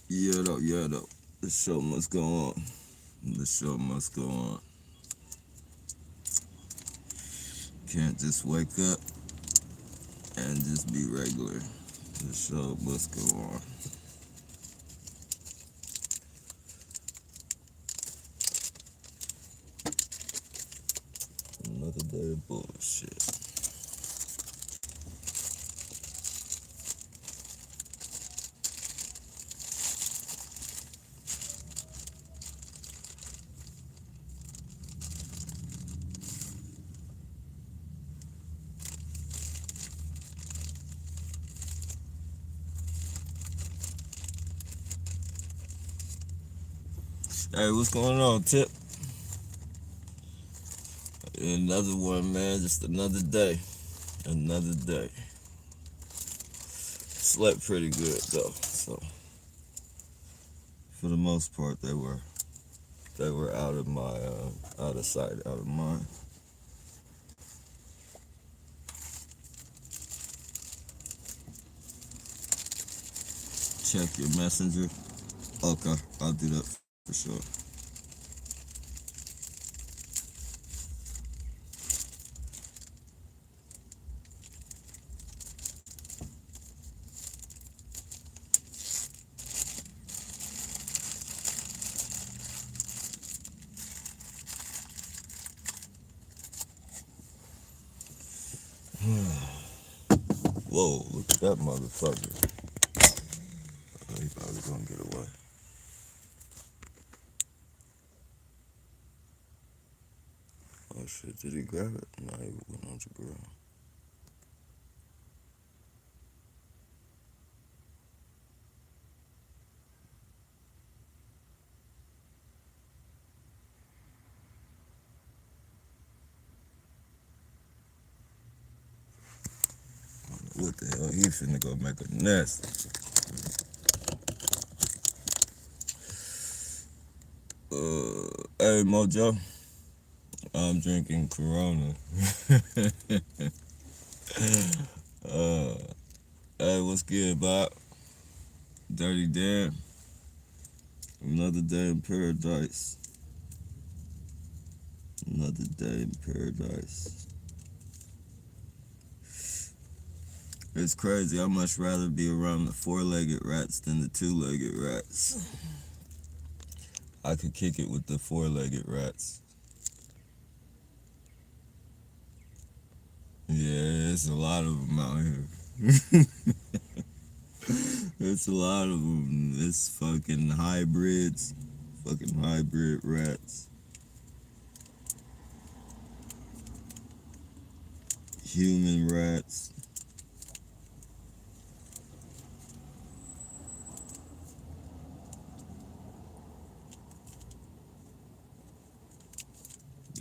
Yeah, though. The show must go on. The show must go on. Can't just wake up and just be regular. The show must go on. Another day of bullshit. Hey, what's going on, Tip? Another one, man. Just another day. Another day. Slept pretty good though. So for the most part, they were out of my out of sight, out of mind. Check your messenger. Okay, I'll do that for sure. Whoa, look at that motherfucker. Oh, he probably gonna get away. Oh shit, did he grab it? No, he went on the ground. What the hell? He finna go make a nest. Hey Mojo, I'm drinking Corona. uh, hey, what's good, Bob? Dirty Dan. Another day in paradise. Another day in paradise. It's crazy. I much rather be around the four-legged rats than the two-legged rats. I could kick it with the four-legged rats. Yeah, it's a lot of them out here. It's a lot of them. It's fucking hybrids. Fucking hybrid rats. Human rats.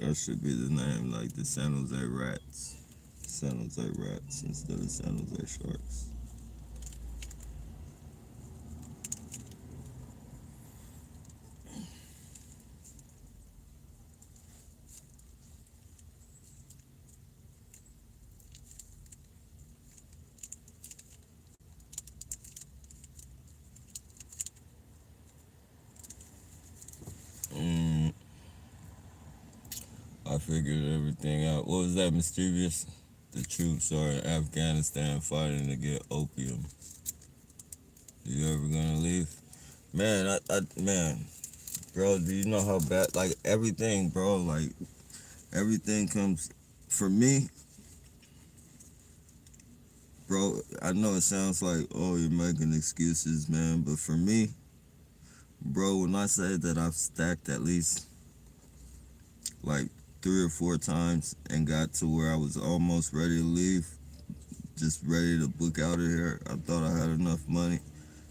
That should be the name, like the San Jose Rats. San Jose Rats instead of San Jose Sharks. Mm, I figured everything out. What was that, Mischievous? The troops are in Afghanistan fighting to get opium. You ever gonna leave? Man, man, bro, do you know how bad, like, everything, bro, like, everything comes, for me, bro, I know it sounds like, oh, you're making excuses, man, but for me, bro, when I say that I've stacked at least, like, 3 or 4 times and got to where I was almost ready to leave, just ready to book out of here, I thought I had enough money.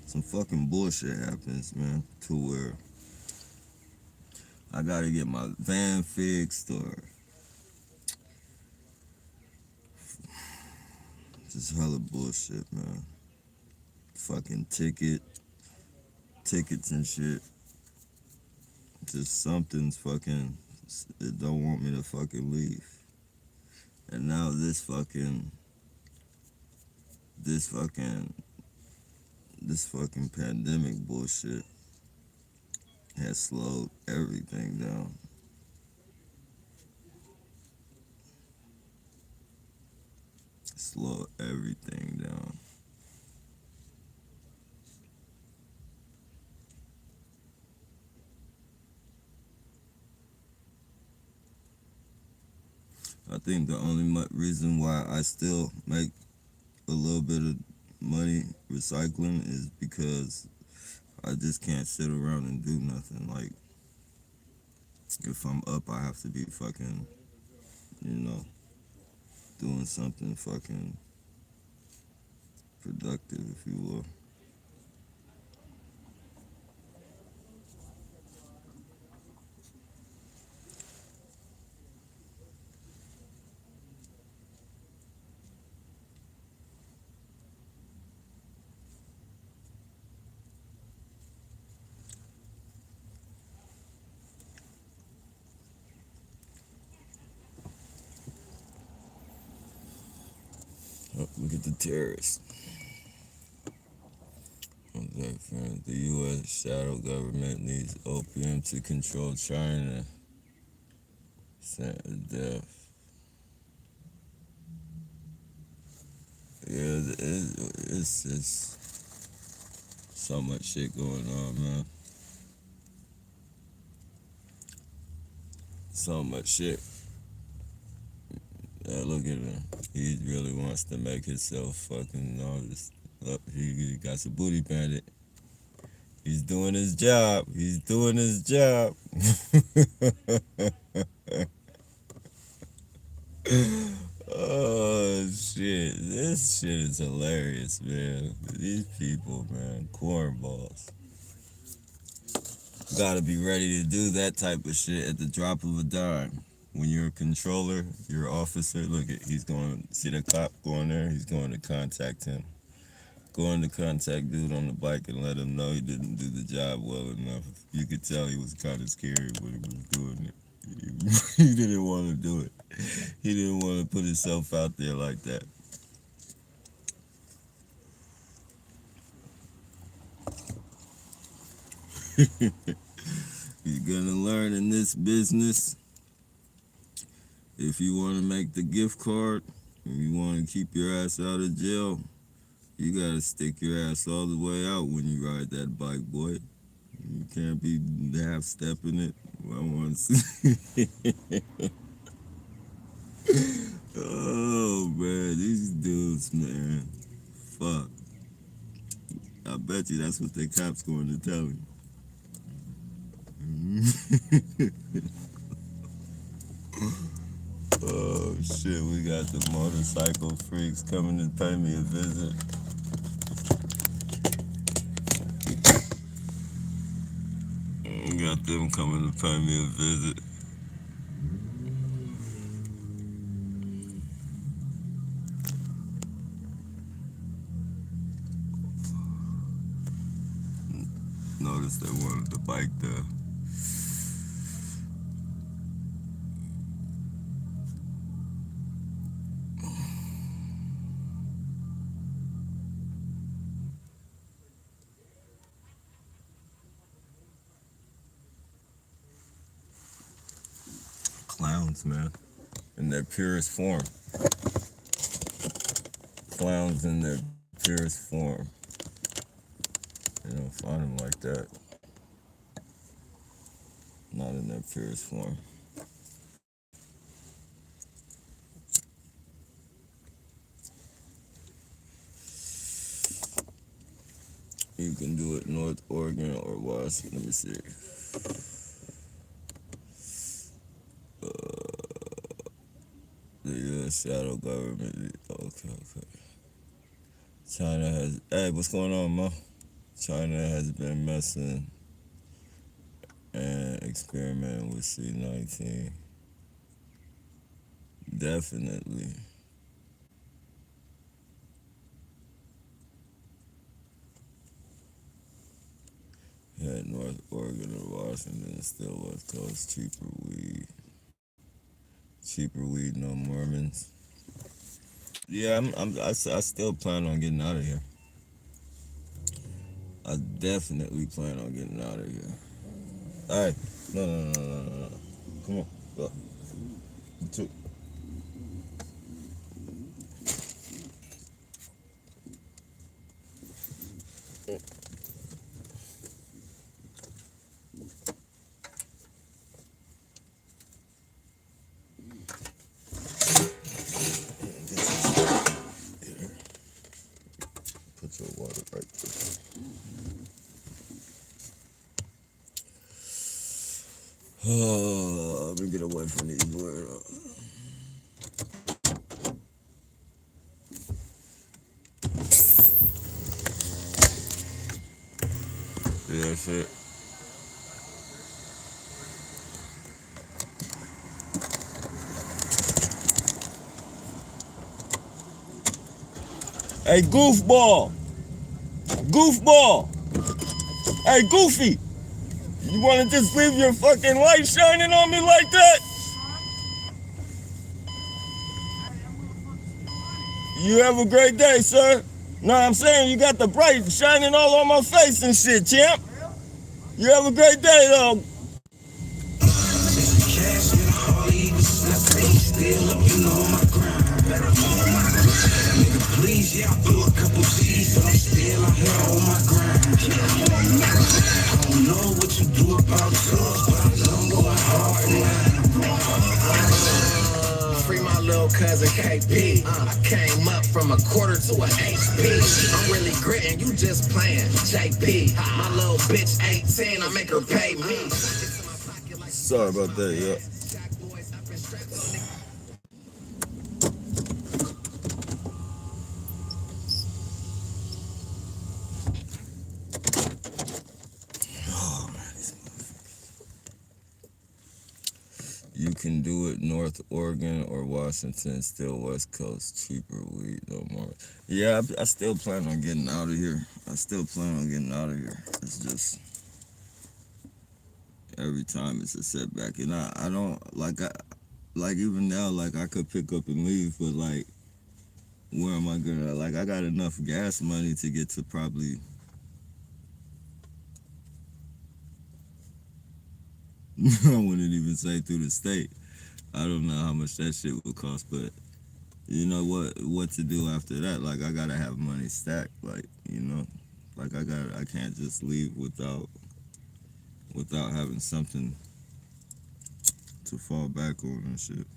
Some fucking bullshit happens, man, to where I gotta get my van fixed or just hella bullshit, man. Fucking tickets and shit. Just something's fucking, it don't want me to fucking leave. And now this fucking this fucking pandemic bullshit has slowed everything down. Slowed everything down. I think the only reason why I still make a little bit of money recycling is because I just can't sit around and do nothing. Like, if I'm up, I have to be fucking, you know, doing something fucking productive, if you will. Oh, look at the terrorists. Okay, friend. The U.S. shadow government needs opium to control China. Sent to death. Yeah, it's so much shit going on, man. So much shit. Look at him. He really wants to make himself fucking noticed. Look, he got some booty bandit. He's doing his job. He's doing his job. Oh shit. This shit is hilarious, man. These people, man, cornballs. Gotta be ready to do that type of shit at the drop of a dime. When you're a controller, you're an officer, look at, he's going, see the cop going there? He's going to contact him. Going to contact dude on the bike and let him know he didn't do the job well enough. You could tell he was kind of scared when he was doing it. He didn't want to do it. He didn't want to put himself out there like that. You're gonna learn in this business. If you want to make the gift card, if you want to keep your ass out of jail, you gotta stick your ass all the way out when you ride that bike, boy. You can't be half stepping it. I want to Oh man, these dudes, man. Fuck. I bet you that's what the cops going to tell you. Oh shit, we got the motorcycle freaks coming to pay me a visit. We got them coming to pay me a visit. Noticed they wanted the bike there. Clowns, man. In their purest form. Clowns in their purest form. You don't find them like that. Not in their purest form. You can do it North Oregon or Washington. Let me see. The U.S. shadow government. Okay. China has. Hey, what's going on, Mo? China has been messing and experimenting with C-19. Definitely. Yeah, North Oregon or Washington, still West Coast, cheaper weed. Cheaper weed, no Mormons. Yeah, I still plan on getting out of here. I definitely plan on getting out of here. Alright. No. Come on. Go. Two. Put your water right there. Oh, let me get away from these words. Yeah, that's it. Hey, goofball! Goofball! Hey, Goofy! You wanna just leave your fucking light shining on me like that? You have a great day, sir. No, I'm saying you got the bright shining all on my face and shit, champ. You have a great day, though. Please, yeah, I blew a couple G's, but I'm still out here on my grind. I don't know what you do about drugs, but I'm going hard for mine. Free my little cousin KP. I came up from a quarter to an HP. I'm really gritting, you just playing. JP, my little bitch 18, I make her pay me. Sorry about that, yeah. You can do it North Oregon or Washington, still West Coast, cheaper weed, no more. Yeah, I still plan on getting out of here. It's just every time it's a setback, and I don't like even now, like I could pick up and leave, but like where am I gonna, like I got enough gas money to get to probably I wouldn't even say through the state. I don't know how much that shit would cost, but you know what to do after that. Like I gotta have money stacked, like, you know, like I can't just leave without having something to fall back on and shit.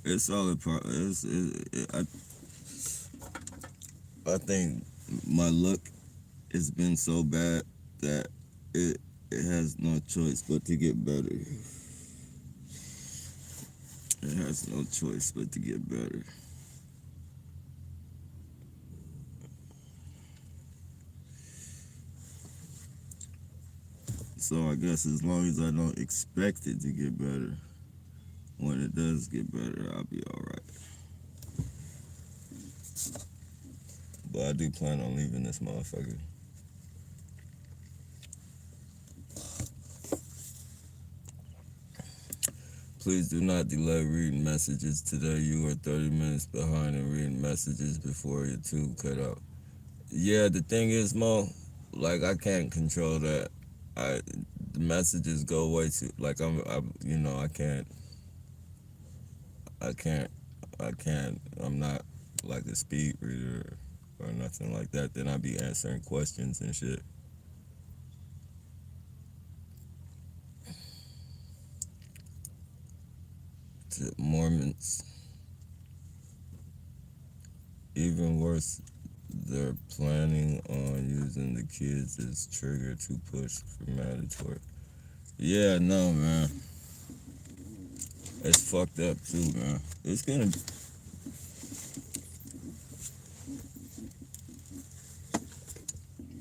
It's all a part. I think my luck has been so bad that it has no choice but to get better. It has no choice but to get better. So I guess as long as I don't expect it to get better, when it does get better, I'll be all right. But I do plan on leaving this motherfucker. Please do not delay reading messages. Today you are 30 minutes behind in reading messages before your tube cut out. Yeah, the thing is, Mo, like I can't control that. The messages go way too, like you know, I can't, I'm not like a speed reader or nothing like that. Then I be answering questions and shit. To Mormons, even worse, they're planning on using the kids as trigger to push for mandatory. Yeah, no, man. It's fucked up too, man. It's gonna.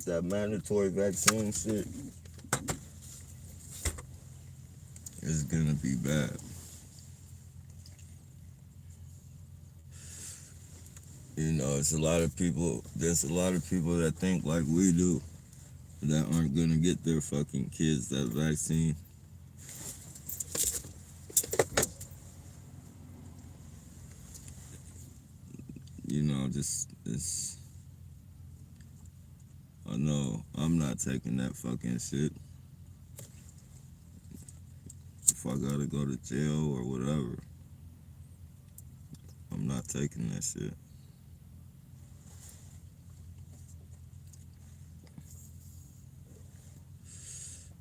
That mandatory vaccine shit is gonna be bad. You know, there's a lot of people that think like we do that aren't gonna get their fucking kids that vaccine. just it's. I know I'm not taking that fucking shit. If I gotta go to jail or whatever, I'm not taking that shit.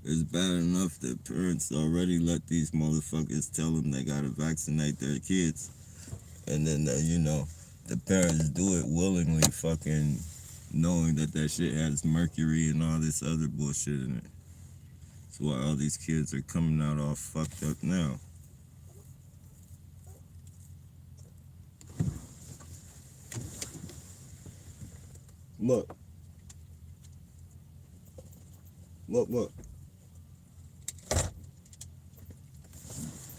It's bad enough that parents already let these motherfuckers tell them they gotta vaccinate their kids, and then the parents do it willingly, fucking knowing that shit has mercury and all this other bullshit in it. That's why all these kids are coming out all fucked up now. Look, look.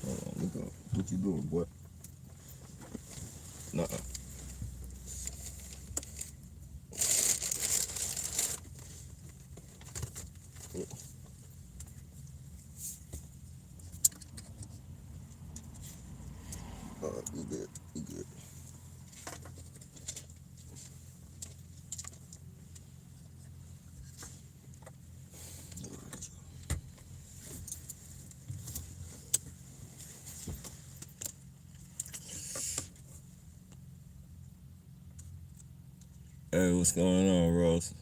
Hold on, look up. What you doing, boy? Nuh-uh. You good. You good. Hey, what's going on, Ross?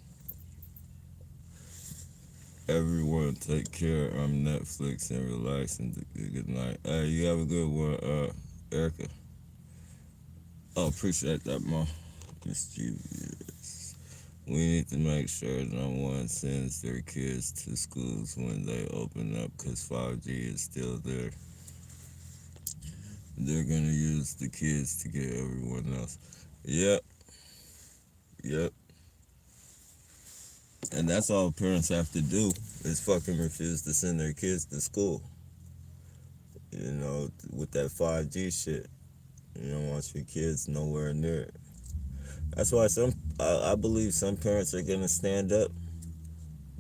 Everyone, take care. I'm Netflix and relax and good night. Hey, you have a good one, Erica. Oh, appreciate that, Mom. Mischievous. We need to make sure no one sends their kids to schools when they open up because 5G is still there. They're gonna use the kids to get everyone else. Yep. Yep. And that's all parents have to do is fucking refuse to send their kids to school. With that 5G shit. You don't want your kids nowhere near it. That's why I believe some parents are gonna stand up,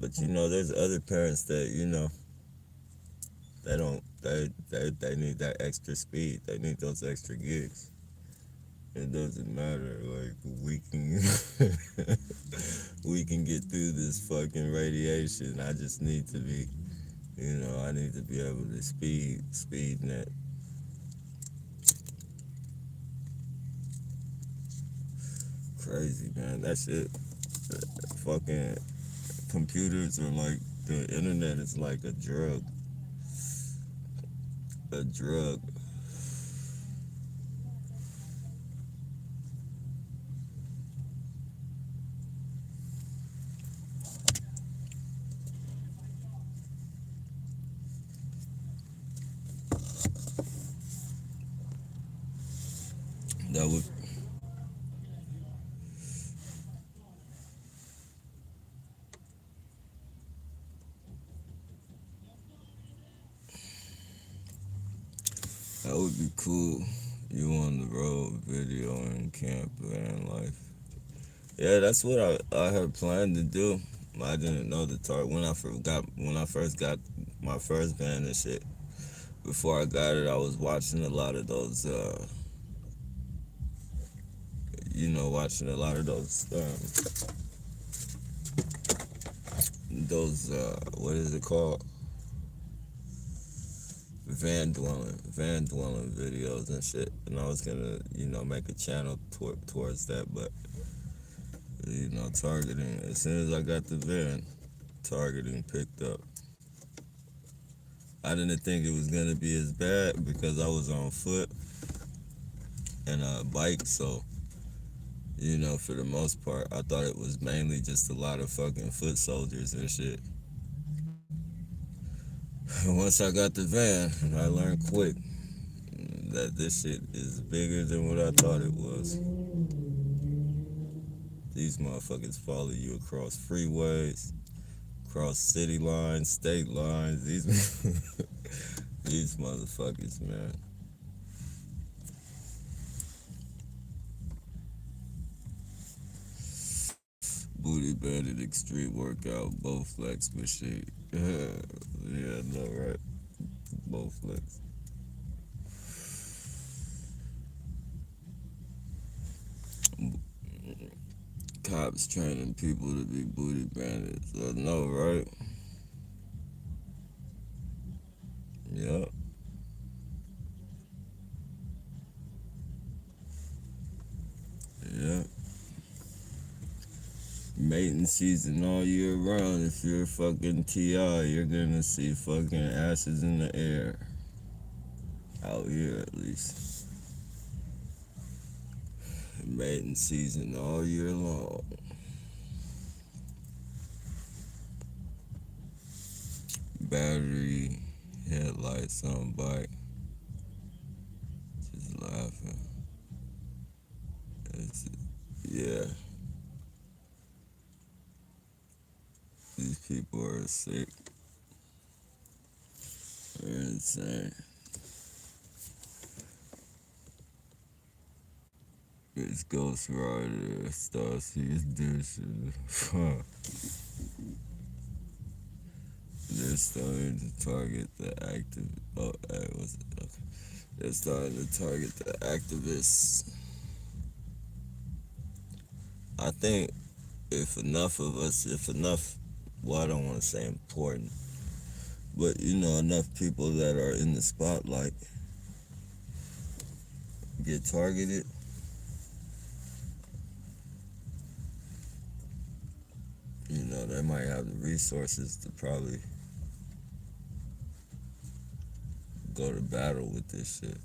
but there's other parents that they don't they need that extra speed. They need those extra gigs. It doesn't matter. Like we can we can get through this fucking radiation. I just need to be, I need to be able to speed net. Crazy, man. That shit. Fucking computers are like the internet is like a drug. A drug. That would that would be cool. You on the road, video and camp van life. Yeah, that's what I had planned to do. I didn't know the target when I first got my first van and shit. Before I got it, I was watching a lot of those. Watching a lot of those what is it called? Van dwelling videos and shit. And I was gonna make a channel towards that, but targeting. As soon as I got the van, targeting picked up. I didn't think it was gonna be as bad because I was on foot and a bike, so for the most part, I thought it was mainly just a lot of fucking foot soldiers and shit. Once I got the van, I learned quick that this shit is bigger than what I thought it was. These motherfuckers follow you across freeways, across city lines, state lines. These motherfuckers, man. Booty banded extreme workout, Bowflex machine. Yeah, no, right. Bowflex. Cops training people to be booty bandits. I know, right? Yep. Yep. Mating season all year round. If you're fucking T.I., you're gonna see fucking asses in the air. Out here, at least. Mating season all year long. Battery, headlights on bike. Just laughing. It's, yeah. These people are sick. They're insane. This Ghost Rider starts his dishes. They're starting to target the active. Oh, hey, what's it? Okay. They're starting to target the activists. I think if enough of us, well, I don't want to say important, but enough people that are in the spotlight get targeted, they might have the resources to probably go to battle with this shit.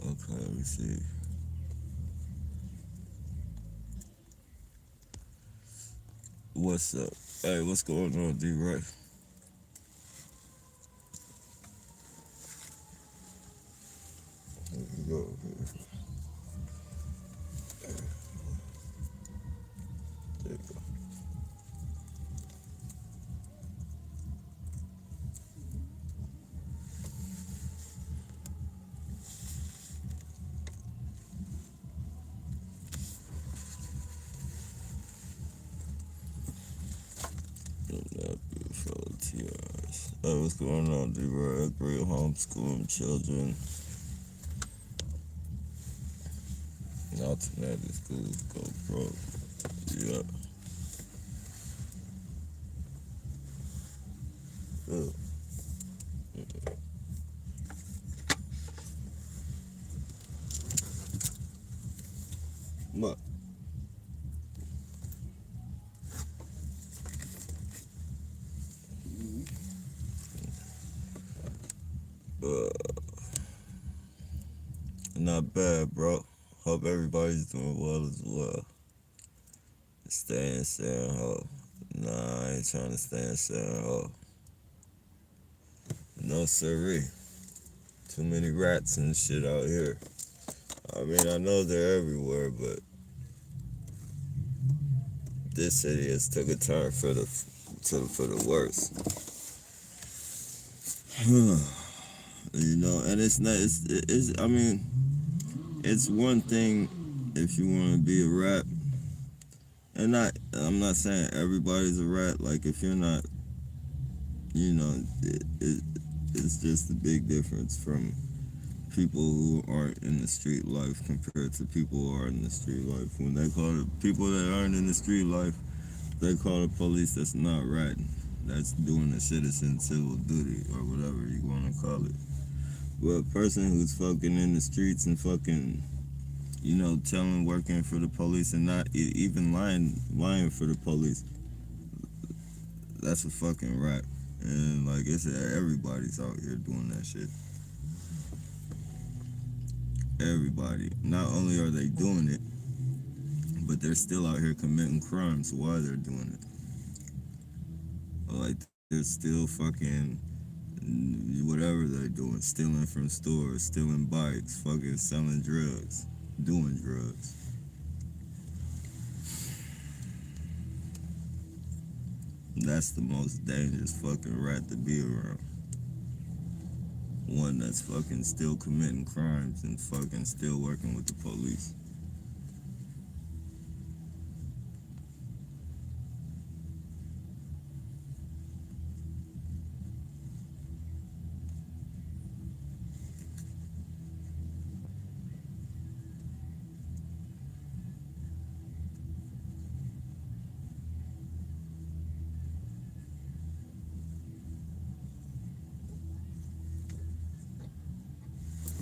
Okay, let me see. What's up? Hey, what's going on, D-Ray? There you go. There you go. That beautiful TRS. Hey, what's going on, D-Rag? Real homeschooling children. Alternative schools go pro. Yeah. Ugh. What? Not bad, bro. Hope everybody's doing well as well. Stay in San Ho. Nah, I ain't trying to stay in San Ho. No siree. Too many rats and shit out here. I mean, I know they're everywhere, but this city has took a turn for the worse. You know, and it's not. It's. I mean, it's one thing if you want to be a rat, and I'm not saying everybody's a rat. Like if you're not, you know, it's just a big difference from people who aren't in the street life compared to people who are in the street life. When they call it people that aren't in the street life, they call the police that's not ratting. That's doing a citizen civil duty or whatever you want to call it. But a person who's fucking in the streets and fucking, you know, working for the police and not even lying for the police, that's a fucking rat. And like I said, everybody's out here doing that shit. Everybody. Not only are they doing it, but they're still out here committing crimes while they're doing it. Like they're still fucking whatever they're doing, stealing from stores, stealing bikes, fucking selling drugs, doing drugs. That's the most dangerous fucking rat to be around. One that's fucking still committing crimes and fucking still working with the police.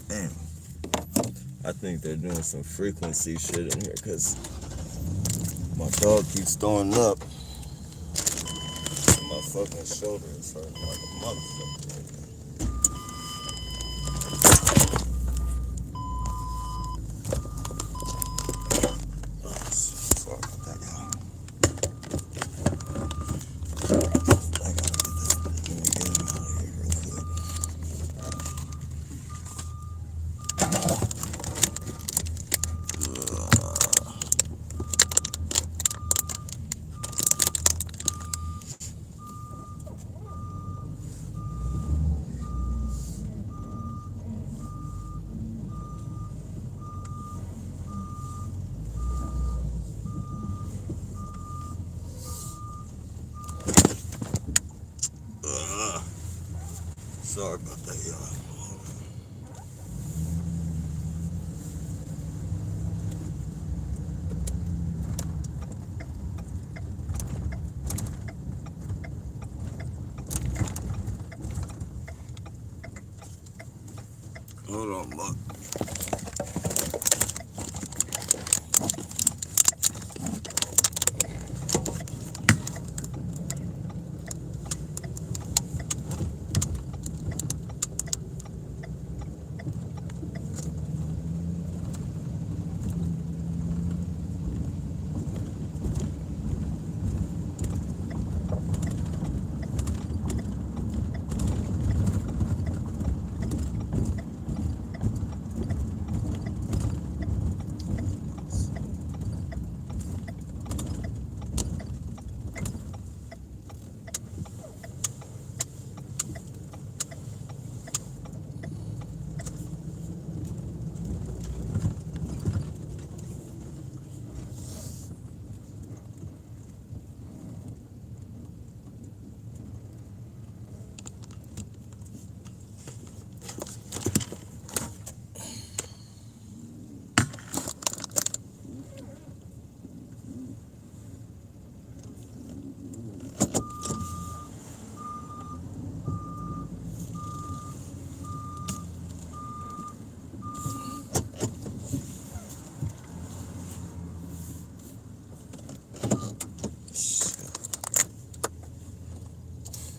Damn. I think they're doing some frequency shit in here because my dog keeps throwing up. My fucking shoulder is hurting like a motherfucker right now. Oh, sorry about that, y'all. I gotta get him out of here real quick. Sorry about that, y'all. Hold on, Buck.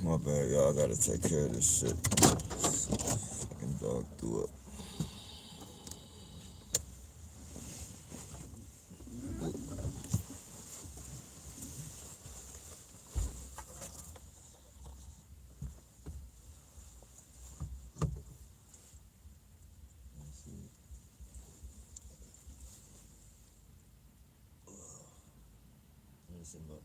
My bad, y'all. I gotta take care of this shit. Fucking dog threw up. Listen up.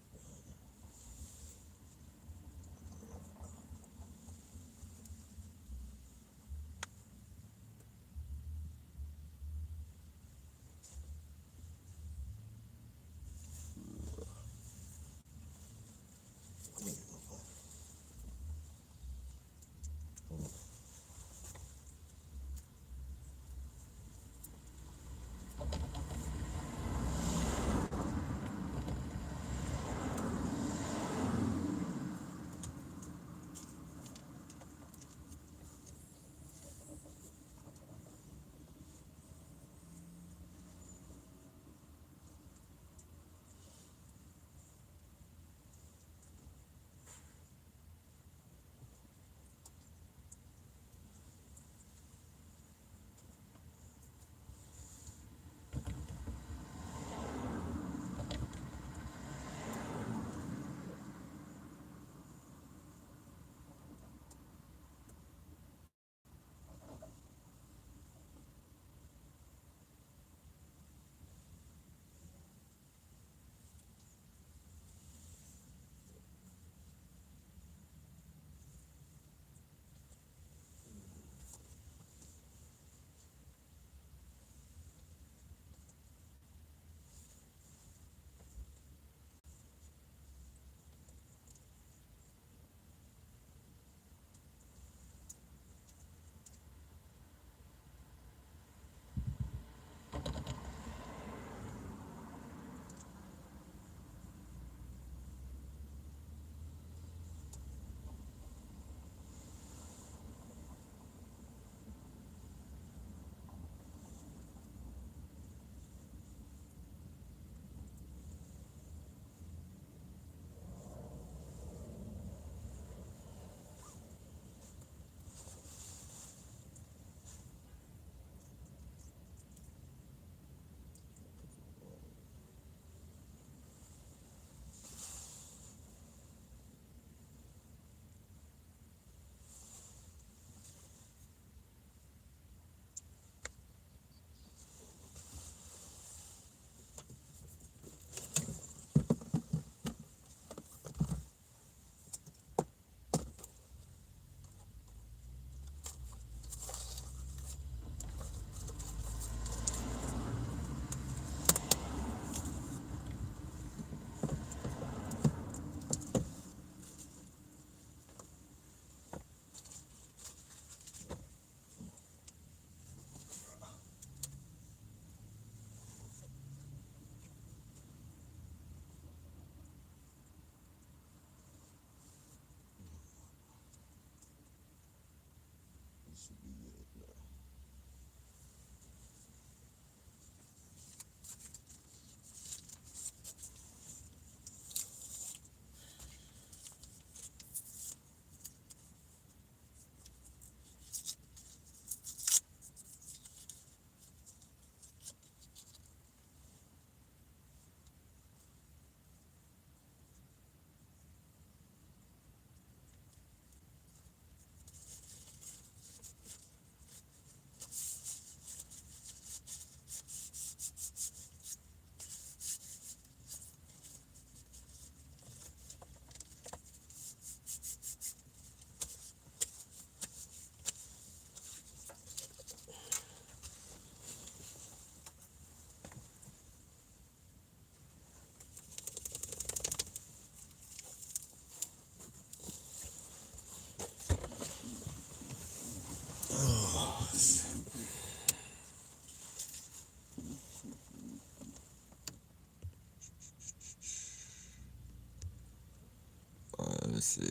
Let's see.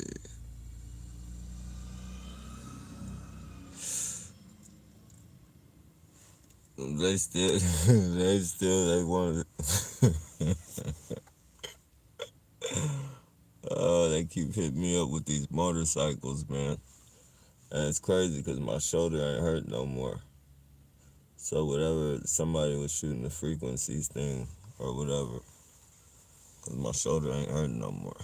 They still, they wanted. Oh, they keep hitting me up with these motorcycles, man. And it's crazy because my shoulder ain't hurt no more. So whatever, somebody was shooting the frequencies thing or whatever, because my shoulder ain't hurting no more.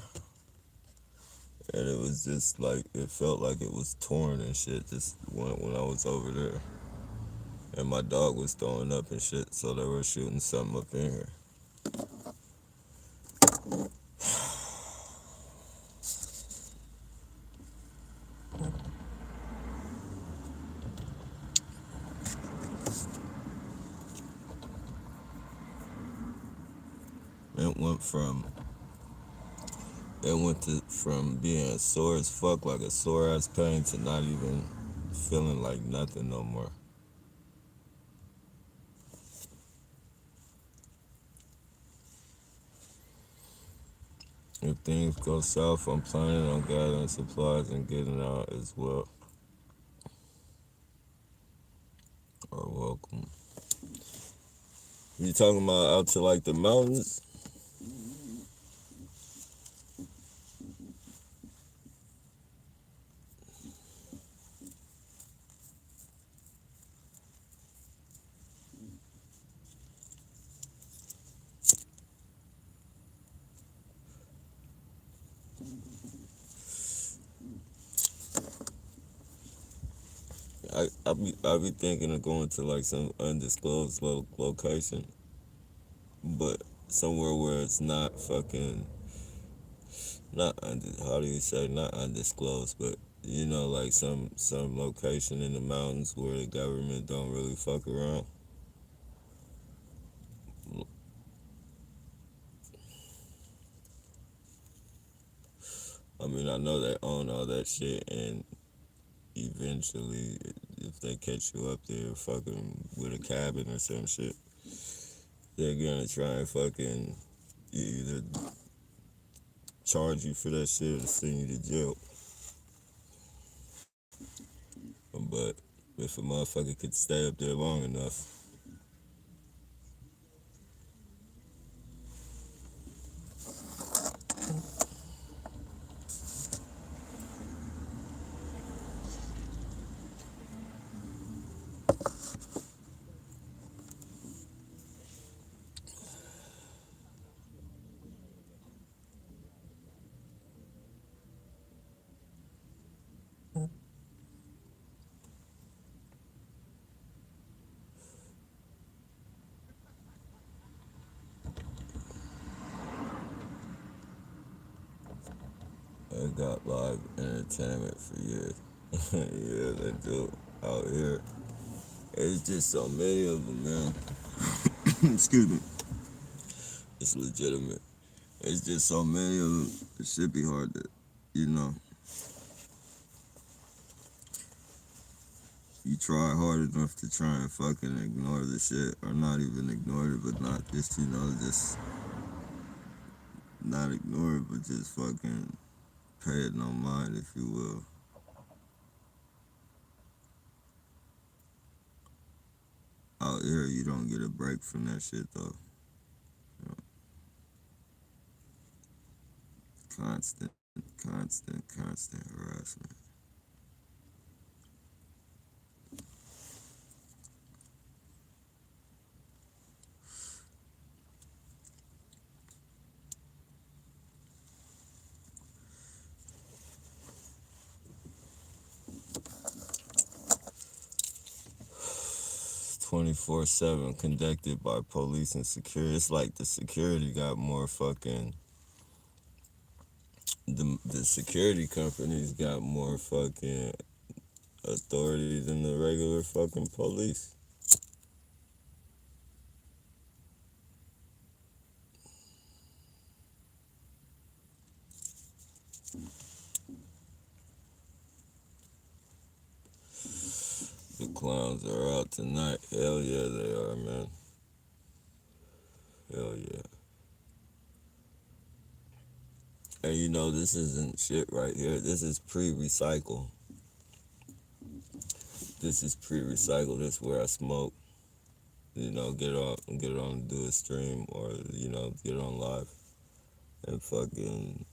And it was just like, it felt like it was torn and shit just when I was over there. And my dog was throwing up and shit, so they were shooting something up in here. It went from from being sore as fuck, like a sore ass pain, to not even feeling like nothing no more. If things go south, I'm planning on gathering supplies and getting out as well. Or welcome. You talking about out to like the mountains? I be thinking of going to like some undisclosed location, but somewhere where it's not fucking how do you say, not undisclosed, but you know, like some location in the mountains where the government don't really fuck around. I mean, I know they own all that shit, and eventually, if they catch you up there fucking with a cabin or some shit, they're gonna try and fucking either charge you for that shit or send you to jail. But if a motherfucker could stay up there long enough, they got live entertainment for years. Yeah, they do out here. It's just so many of them, man. Excuse me. It's legitimate. It's just so many of them. It should be hard to, you know, you try hard enough to try and fucking ignore the shit, or not even ignore it, but not just, you know, just not ignore it, but just fucking pay it no mind, if you will. Out here, you don't get a break from that shit, though. You know, constant, constant harassment. 24/7, conducted by police and security. It's like the security got more fucking. The security companies got more fucking authority than the regular fucking police. The clowns are out tonight. Hell yeah, they are, man. Hell yeah. And you know, this isn't shit right here. This is pre-recycle. This is pre-recycle. This is where I smoke. You know, get it on, do a stream, or you know, get it on live, and fucking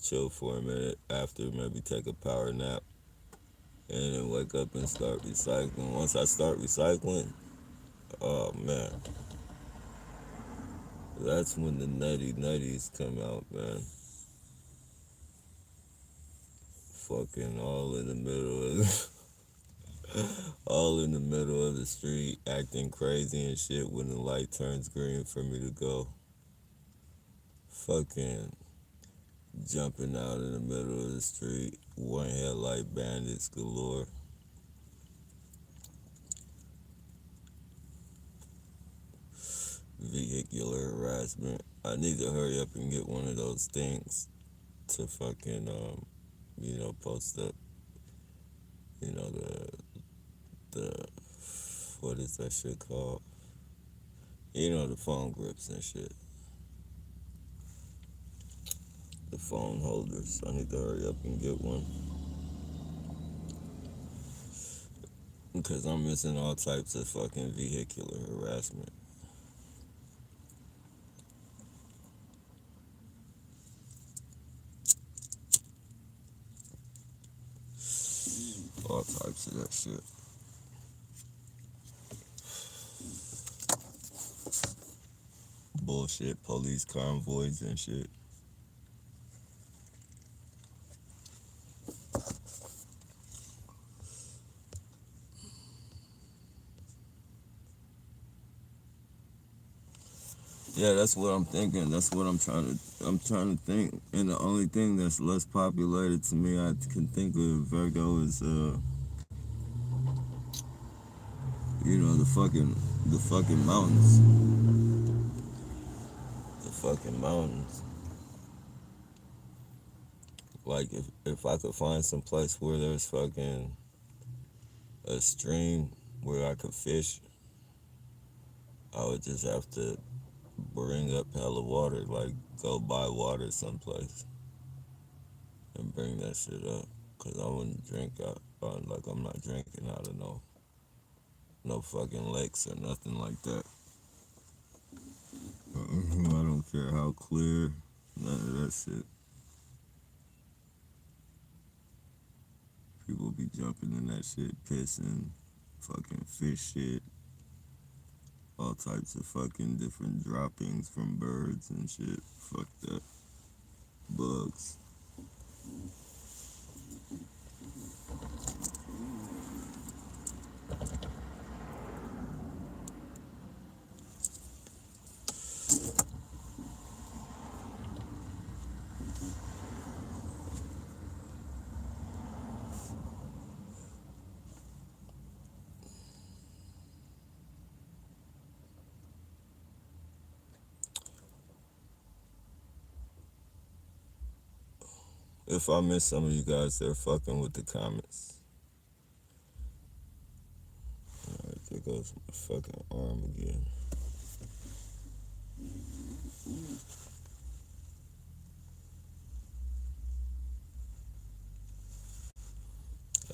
chill for a minute after, maybe take a power nap, and then wake up and start recycling. Once I start recycling, oh man, that's when the nutties come out, man. Fucking all in the middle of all in the middle of the street, acting crazy and shit when the light turns green for me to go. Fucking jumping out in the middle of the street, one headlight bandits galore. Vehicular harassment. I need to hurry up and get one of those things to fucking post up. The what is that shit called? The phone grips and shit. The phone holders. I need to hurry up and get one. Because I'm missing all types of fucking vehicular harassment. All types of that shit. Bullshit, police convoys and shit. Yeah, that's what I'm thinking. That's what I'm trying to think. And the only thing that's less populated to me I can think of Virgo is the fucking mountains. The fucking mountains. Like if I could find some place where there's fucking a stream where I could fish, I would just have to bring up hella water, like go buy water someplace and bring that shit up. Cause I wouldn't drink out, like I'm not drinking out of no fucking lakes or nothing like that. I don't care how clear, none of that shit. People be jumping in that shit, pissing, fucking fish shit, all types of fucking different droppings from birds and shit. Fuck that. Bugs. If I miss some of you guys, they're fucking with the comments. Alright, there goes my fucking arm again.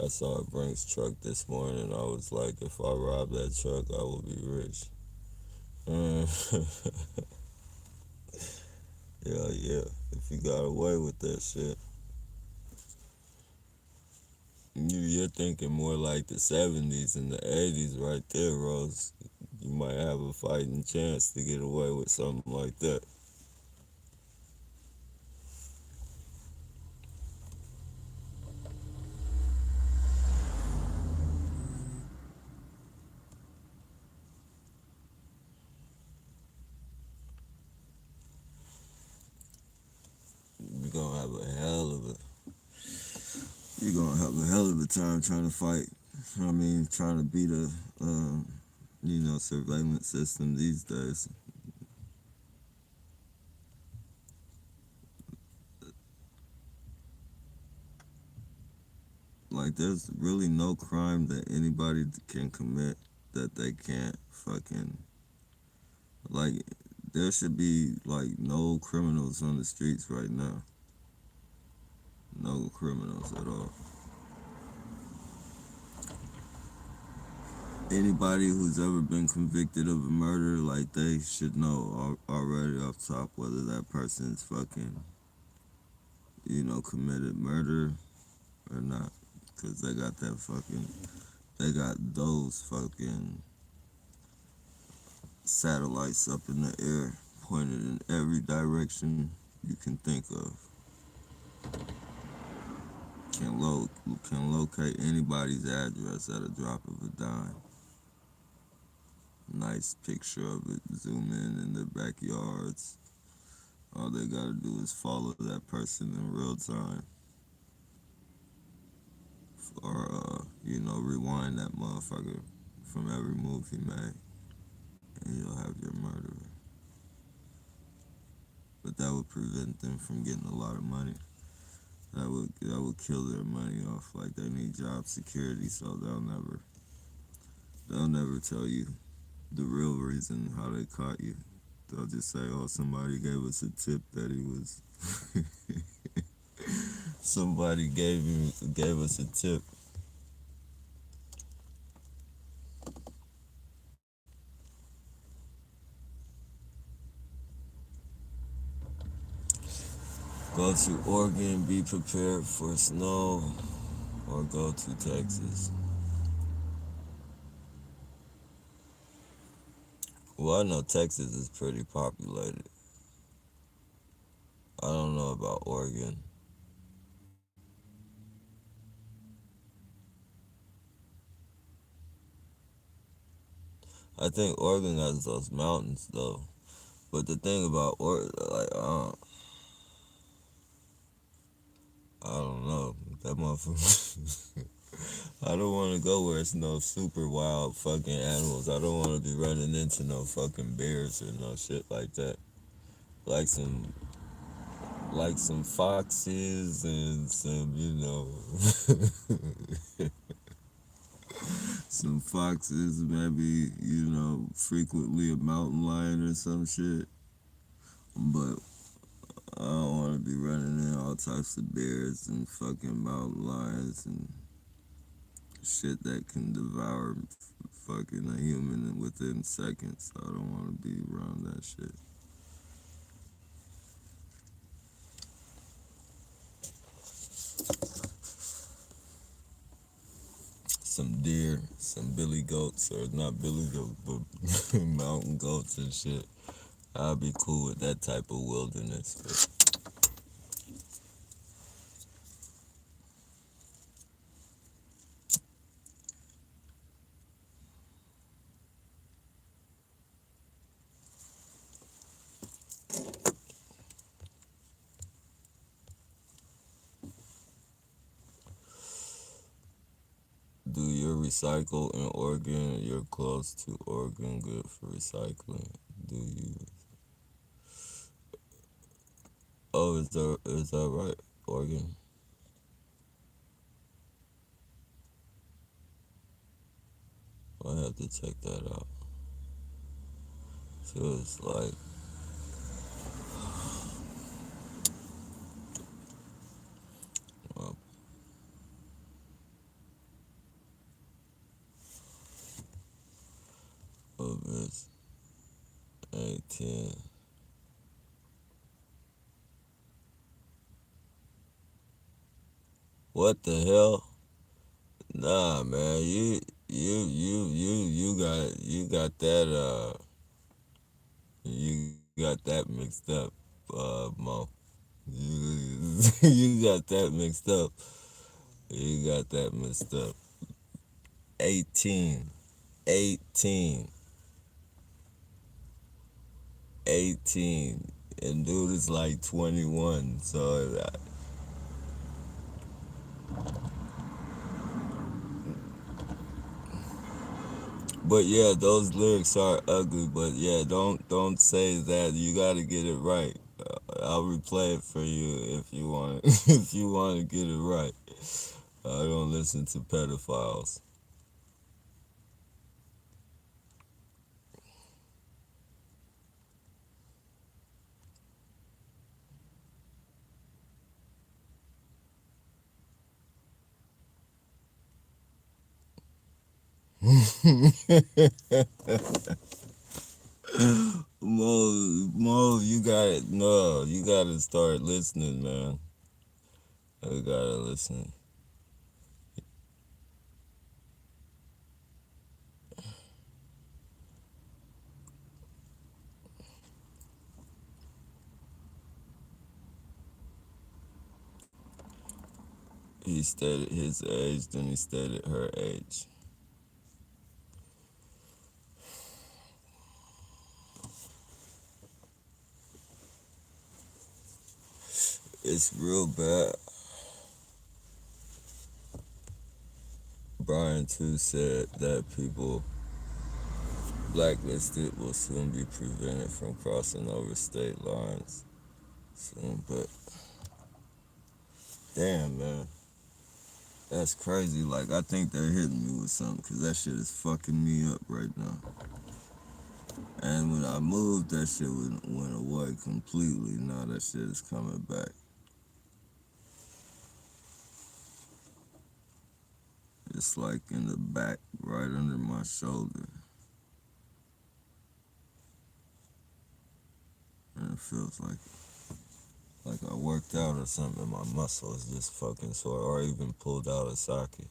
I saw a Brinks truck this morning. I was like, if I rob that truck, I will be rich. Yeah. If you got away with that shit. You're thinking more like the 70s and the 80s right there, Rose. You might have a fighting chance to get away with something like that. You're gonna have a hell of a time trying to fight. Trying to beat a surveillance system these days. Like, there's really no crime that anybody can commit that they can't fucking, like, there should be like no criminals on the streets right now. No criminals at all. Anybody who's ever been convicted of a murder, like, they should know already off top whether that person is fucking committed murder or not. Because they got those fucking satellites up in the air pointed in every direction you can think of. Can, lo- can locate anybody's address at a drop of a dime. Nice picture of it. Zoom in their backyards. All they gotta do is follow that person in real time. Or, rewind that motherfucker from every move he made. And you'll have your murderer. But that would prevent them from getting a lot of money. That would kill their money off. Like they need job security, so they'll never tell you the real reason how they caught you. They'll just say, "Oh, somebody gave us a tip that he was." Somebody gave us a tip. Go to Oregon, be prepared for snow, or go to Texas. Well, I know Texas is pretty populated. I don't know about Oregon. I think Oregon has those mountains though. But the thing about Oregon, like, I don't know. That motherfucker. I don't want to go where it's no super wild fucking animals. I don't want to be running into no fucking bears or no shit like that. Like some foxes and some foxes, maybe, frequently a mountain lion or some shit. But I don't want to be running in all types of bears and fucking mountain lions and shit that can devour fucking a human within seconds. I don't want to be around that shit. Some deer, some billy goats, or not billy goats, but mountain goats and shit. I'd be cool with that type of wilderness. But do you recycle in Oregon? You're close to Oregon, good for recycling. Do you? Oh, is that right? Oregon. I have to check that out. So it's like, well, it's 18. What the hell? Nah, man, you got that you got that mixed up, Mo. You got that mixed up. You got that mixed up. 18, 18, 18, and dude is like 21. So, but yeah, those lyrics are ugly. But yeah, don't say that. You got to get it right. I'll replay it for you if you want. If you want to get it right. I don't listen to pedophiles. Mo, you got it. No, you got to start listening, man. We gotta listen. He stated his age, then he stated her age. It's real bad. Brian too said that people blacklisted will soon be prevented from crossing over state lines soon, but damn, man, that's crazy. Like, I think they're hitting me with something because that shit is fucking me up right now. And when I moved, that shit went away completely. Now that shit is coming back. It's like in the back, right under my shoulder. And it feels like I worked out or something. My muscle is just fucking sore, or even pulled out a socket.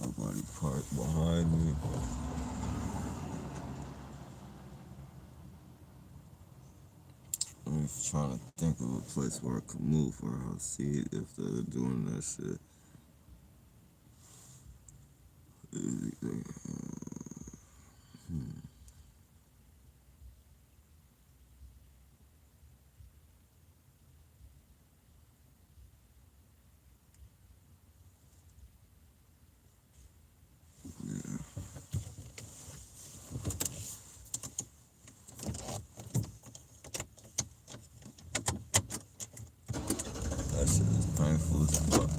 Nobody parked behind me. I'm just trying to think of a place where I could move where I'll see if they're doing that shit. That shit is painful as fuck.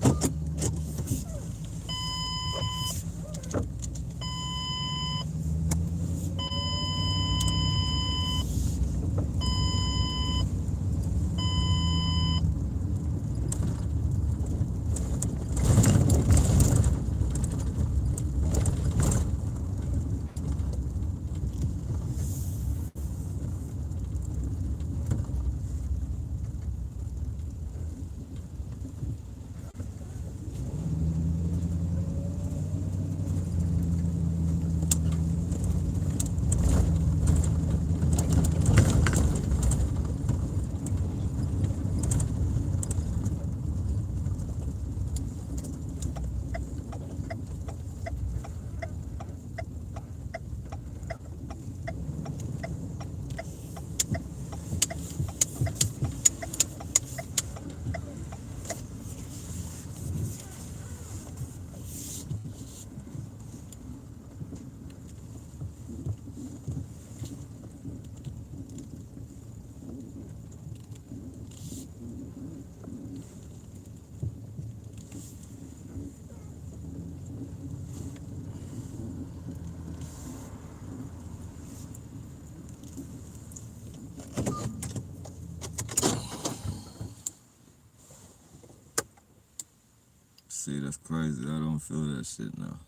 See, that's crazy. I don't feel that shit now.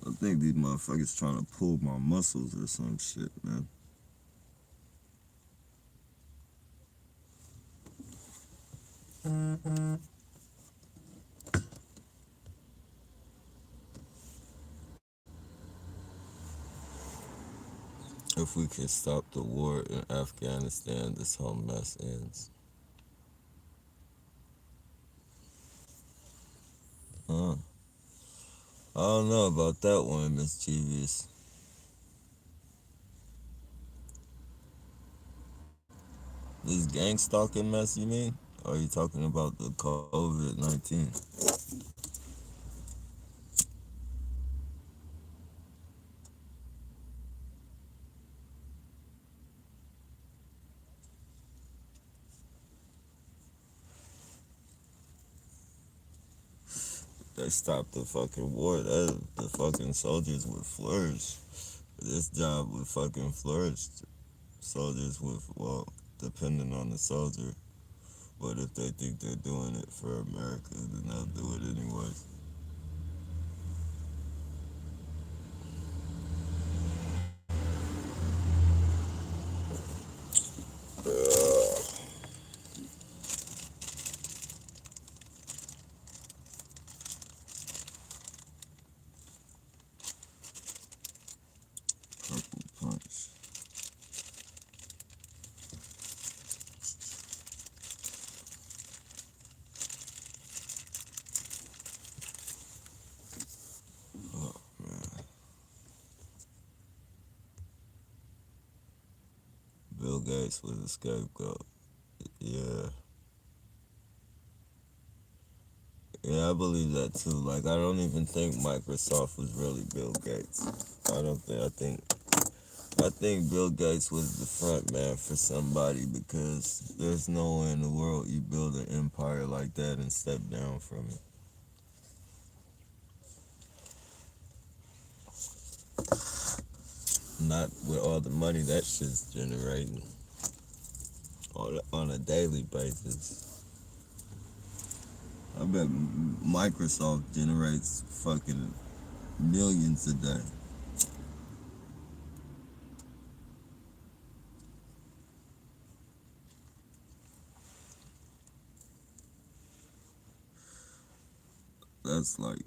I think these motherfuckers trying to pull my muscles or some shit, man. If we can stop the war in Afghanistan, this whole mess ends. Huh? I don't know about that one, mischievous. This gang stalking mess, you mean? Or are you talking about the COVID-19? they stopped the fucking war, the fucking soldiers would flourish. This job would fucking flourish. Soldiers would, well, depending on the soldier. But if they think they're doing it for America, then they'll do it anyways. Purple punch. Oh man. Bill Gates was a scapegoat. Yeah. Yeah, I believe that too. Like, I don't even think Microsoft was really Bill Gates. I think Bill Gates was the front man for somebody, because there's no way in the world you build an empire like that and step down from it. Not with all the money that shit's generating on a daily basis. I bet Microsoft generates fucking millions a day. That's like,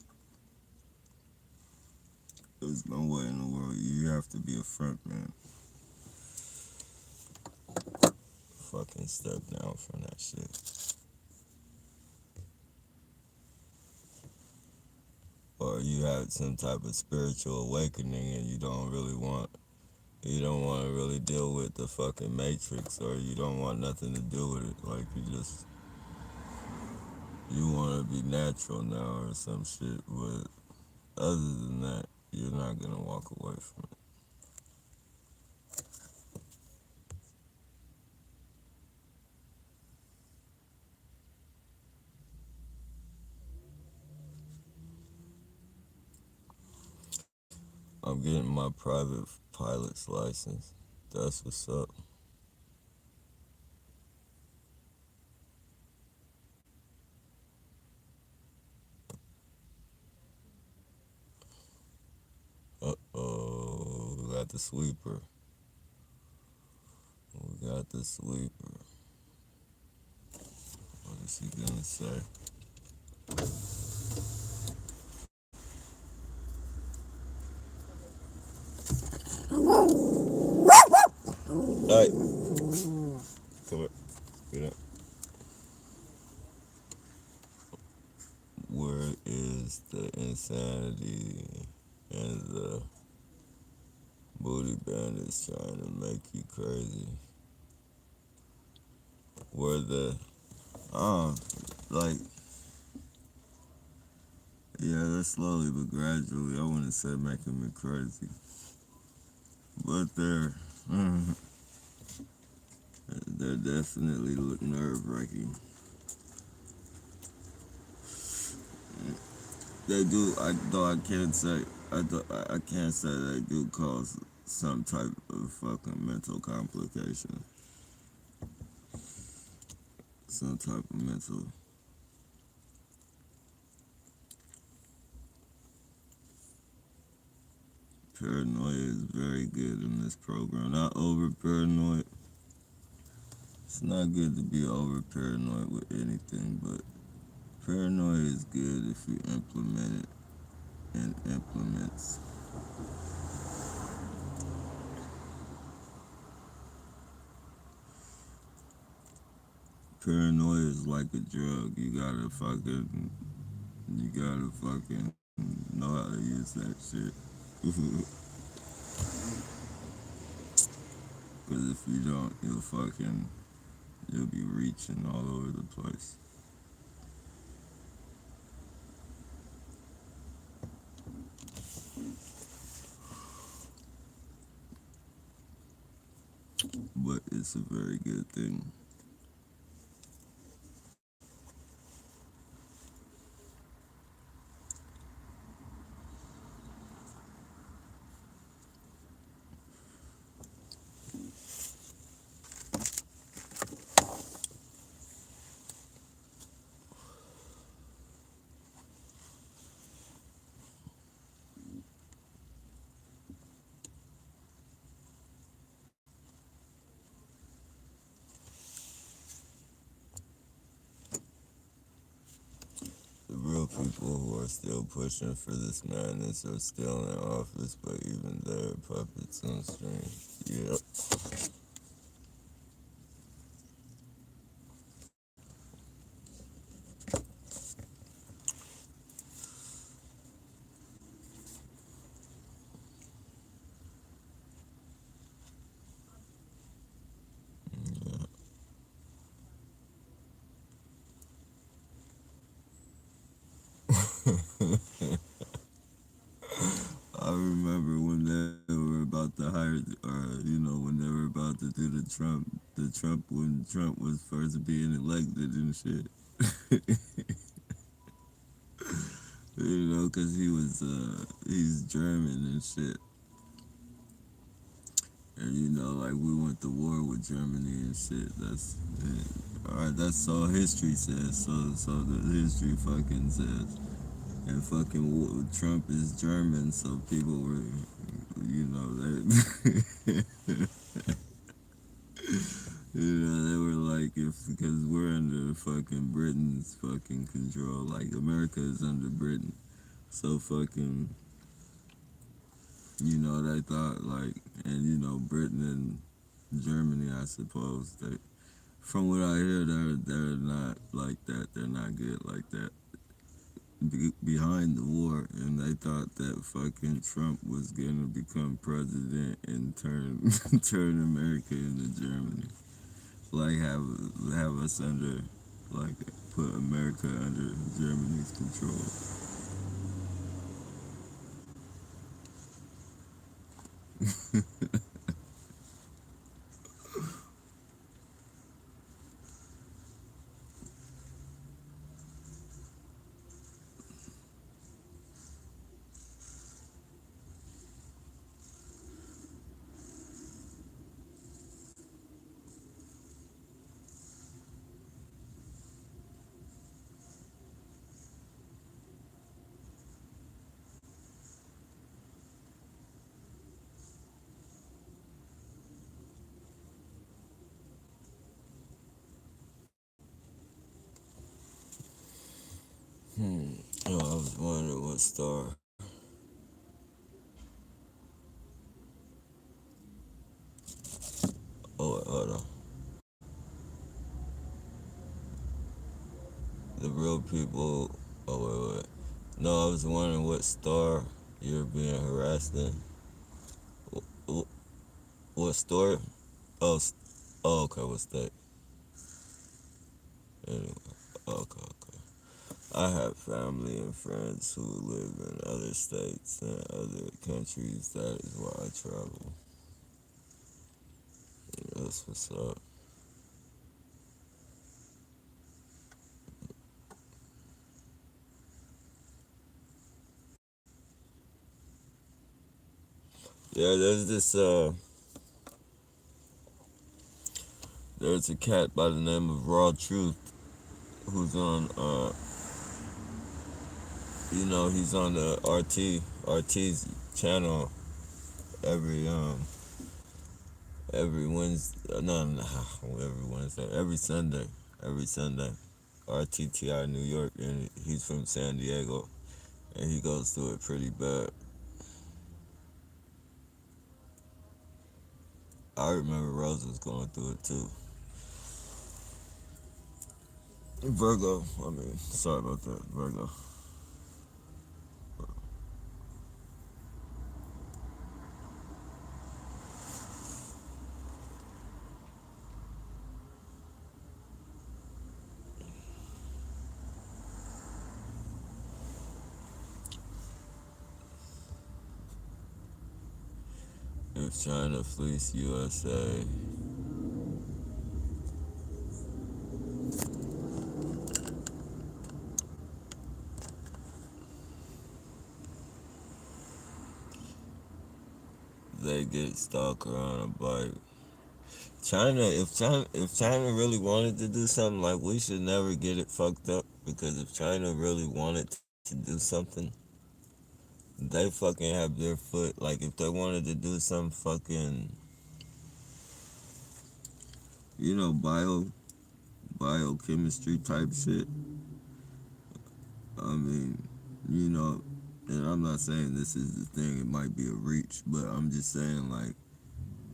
there's no way in the world. You have to be a front man. Fucking step down from that shit. Or you have some type of spiritual awakening and you don't want to really deal with the fucking matrix, or you don't want nothing to do with it. Like, you want to be natural now or some shit. But other than that, you're not going to walk away from it. I'm getting my private pilot's license. That's what's up. Uh-oh, we got the sweeper. We got the sweeper. What is he gonna say? Hey, come here. Get up. Where is the insanity and the booty bandits trying to make you crazy? Where the, um, like, yeah, they're slowly but gradually, I wouldn't say making me crazy, but they're definitely nerve-wracking. They do, though I can't say, I can't say they do cause some type of fucking mental complication. Some type of mental. Paranoia is very good in this program. Not over paranoid. It's not good to be over paranoid with anything, but paranoia is good if you implement it and implements. Paranoia is like a drug. You gotta fucking know how to use that shit. Because if you don't, you'll be reaching all over the place. But it's a very good thing. still pushing for this madness are still in office, but even they're puppets on strings. Yep. I remember when they were about to hire, or when they were about to do when Trump was first being elected and shit. Because he's German and shit. And like we went to war with Germany and shit. All right. That's all history says. So the history fucking says. And Trump is German, so people were, they, they were like, if because we're under fucking Britain's fucking control, like America is under Britain, so they thought like, and Britain and Germany, I suppose they, from what I hear, they're not like that. They're not good like that. Behind the war, and they thought that fucking Trump was gonna become president and turn turn America into Germany, like have us under, like put America under Germany's control. Hmm. Oh, I was wondering what star. Oh, hold on. The real people. Oh, wait. No, I was wondering what star you're being harassed in. What store? Oh, okay. What's that? Anyway, okay. I have family and friends who live in other states and other countries. That is why I travel. That's what's up. Yeah, there's a cat by the name of Raw Truth who's on he's on the RT's channel every every Wednesday, no, every Wednesday, every Sunday, RTTI New York, and he's from San Diego, and he goes through it pretty bad. I remember Rose was going through it too. Virgo, I mean, sorry about that, Virgo. If China fleece USA, they get stalker on a bike. If China really wanted to do something, like we should never get it fucked up, because if China really wanted to do something, they fucking have their foot. Like if they wanted to do some fucking, biochemistry type shit. I mean, you know, and I'm not saying this is the thing, it might be a reach, but I'm just saying, like,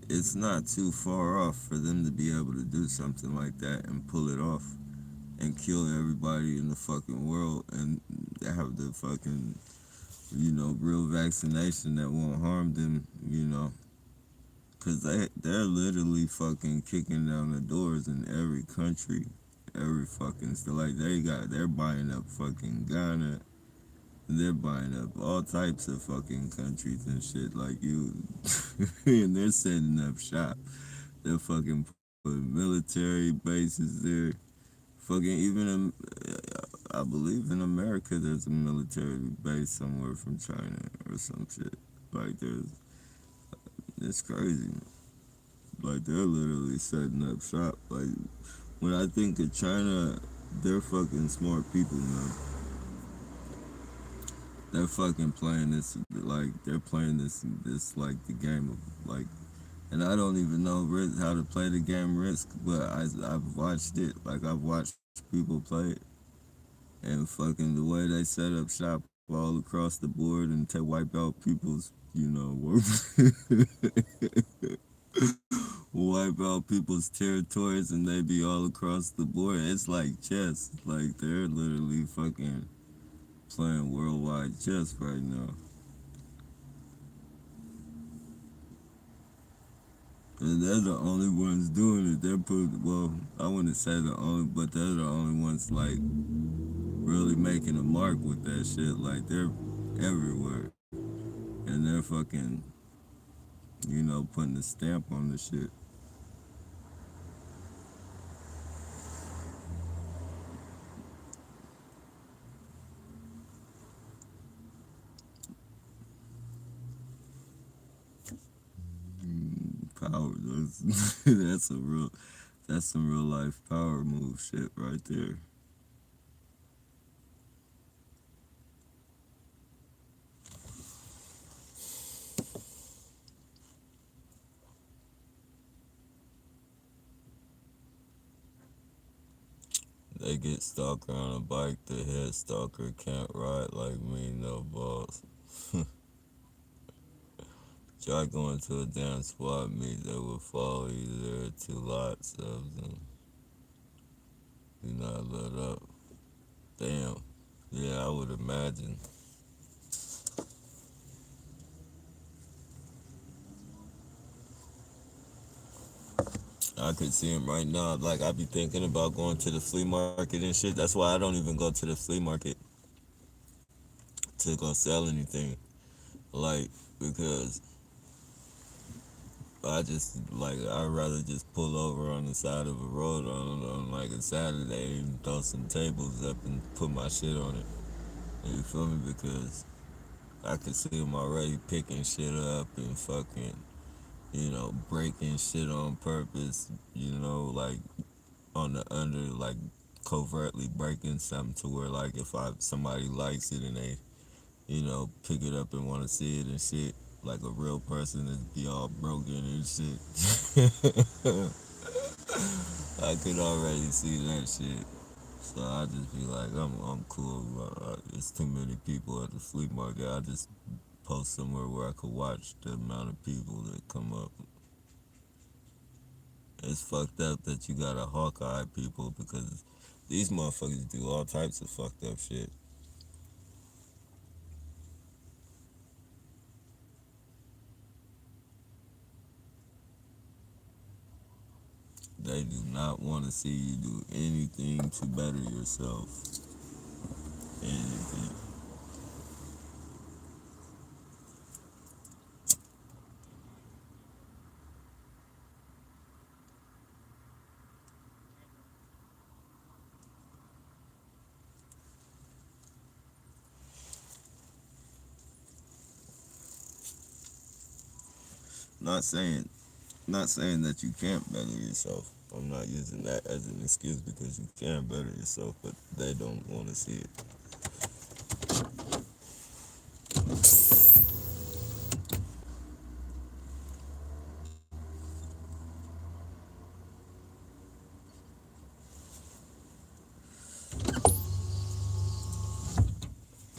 it's not too far off for them to be able to do something like that and pull it off and kill everybody in the fucking world and have the fucking, real vaccination that won't harm them, because they're literally fucking kicking down the doors in every country, every fucking, so like they're buying up fucking Ghana. They're buying up all types of fucking countries and shit like you, and they're setting up shop. They're fucking putting military bases there. Fucking even I believe in America there's a military base somewhere from China or some shit. Like it's crazy. Like they're literally setting up shop. Like when I think of China, they're fucking smart people, man. They're fucking playing this like they're playing this like the game of like, and I don't even know how to play the game Risk, but I've watched it. Like I've watched people play it, and fucking the way they set up shop all across the board and to wipe out people's work, wipe out people's territories, and they be all across the board. It's like chess. Like they're literally fucking playing worldwide chess right now. And they're the only ones doing it. Well, I wouldn't say the only, but they're the only ones like really making a mark with that shit. Like they're everywhere. And they're fucking, putting a stamp on the shit. Power. That's that's some real life power move shit right there. They get stalker on a bike, the head stalker can't ride like me, no balls. Try going to a damn swap meet that would follow you there to lots of them. Do not let up. Damn. Yeah, I would imagine. I could see him right now. Like, I be thinking about going to the flea market and shit. That's why I don't even go to the flea market to go sell anything. Like, because I'd rather just pull over on the side of a road on like a Saturday and throw some tables up and put my shit on it. You feel me? Because I could see him already picking shit up and fucking, breaking shit on purpose, like on the under, like covertly breaking something to where, like, if somebody likes it and they, pick it up and want to see it and shit, like a real person is be all broken and shit. I could already see that shit. So I just be like, I'm cool. It's too many people at the flea market. I just post somewhere where I could watch the amount of people that come up. It's fucked up that you got a Hawkeye people because these motherfuckers do all types of fucked up shit. They do not want to see you do anything to better yourself. Anything. Not saying, not saying that you can't better yourself. I'm not using that as an excuse because you can better yourself, but they don't want to see it.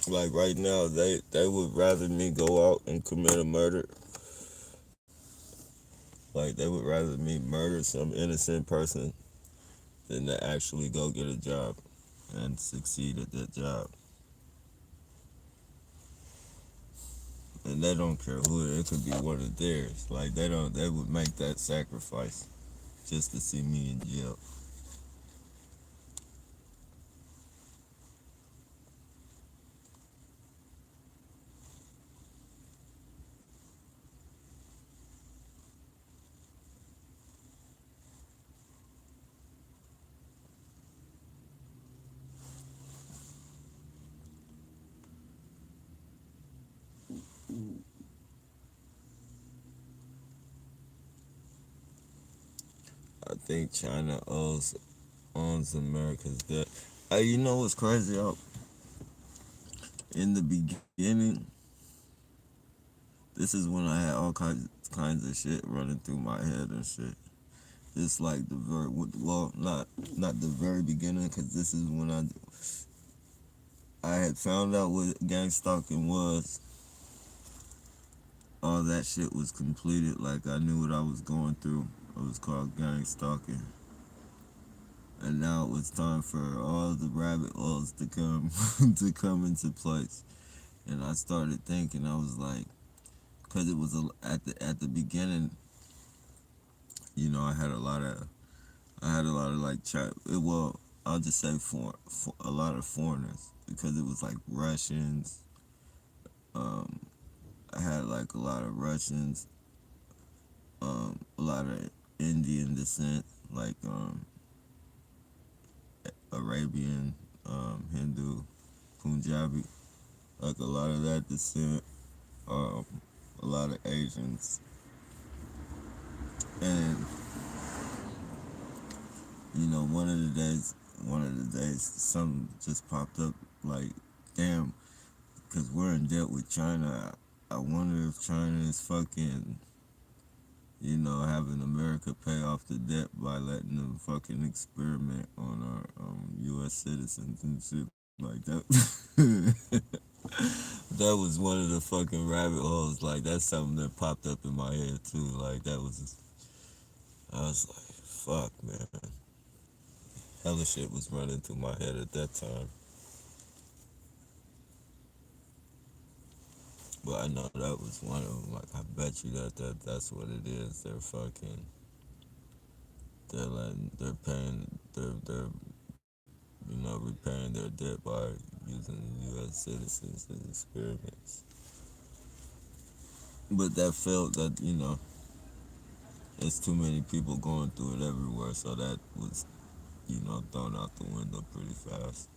Like right now, they would rather me go out and commit a murder. Like they would rather me murder some innocent person than to actually go get a job and succeed at that job. And they don't care who it could be one of theirs. Like they would make that sacrifice just to see me in jail. I think China owns America's debt. You know what's crazy? In the beginning, this is when I had all kinds of shit running through my head and shit. It's like the very well, not the very beginning, because this is when I had found out what gang stalking was. All that shit was completed. Like I knew what I was going through. It was called gang stalking, and now it was time for all the rabbit holes to come to come into place. And I started thinking, I was like, because it was at the beginning, I had a lot of like well, I'll just say for a lot of foreigners because it was like Russians. Um, I had like a lot of Russians, a lot of Indian descent, like Arabian, Hindu, Punjabi, like a lot of that descent. Um, a lot of Asians, and one of the days, something just popped up. Like, damn, because we're in debt with China. I wonder if China is fucking, having America pay off the debt by letting them fucking experiment on our U.S. citizens and shit like that. That was one of the fucking rabbit holes. Like, that's something that popped up in my head too. Like, I was like, fuck, man. Hella shit was running through my head at that time. But I know that was one of them. Like, I bet you that's what it is. They're paying, repaying their debt by using U.S. citizens as experiments. But that felt that, there's too many people going through it everywhere, so that was, thrown out the window pretty fast.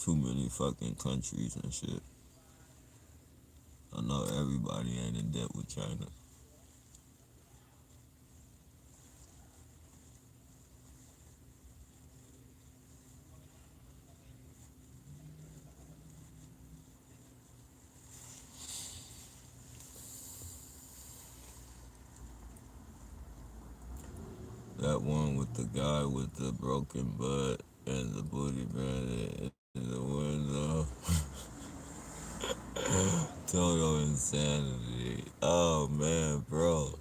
Too many fucking countries and shit. I know everybody ain't in debt with China. That one with the guy with the broken butt and the booty bandit in the window. Total insanity. Oh man, bro.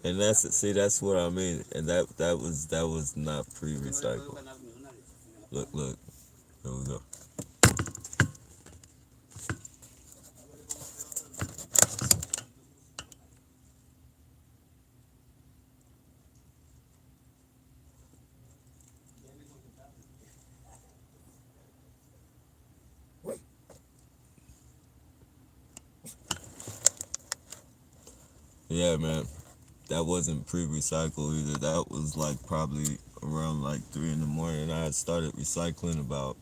And that's what I mean. And that was not pre-recycled. Look. Here we go. Yeah, man. That wasn't pre-recycled either. That was like probably around like 3 in the morning. I had started recycling about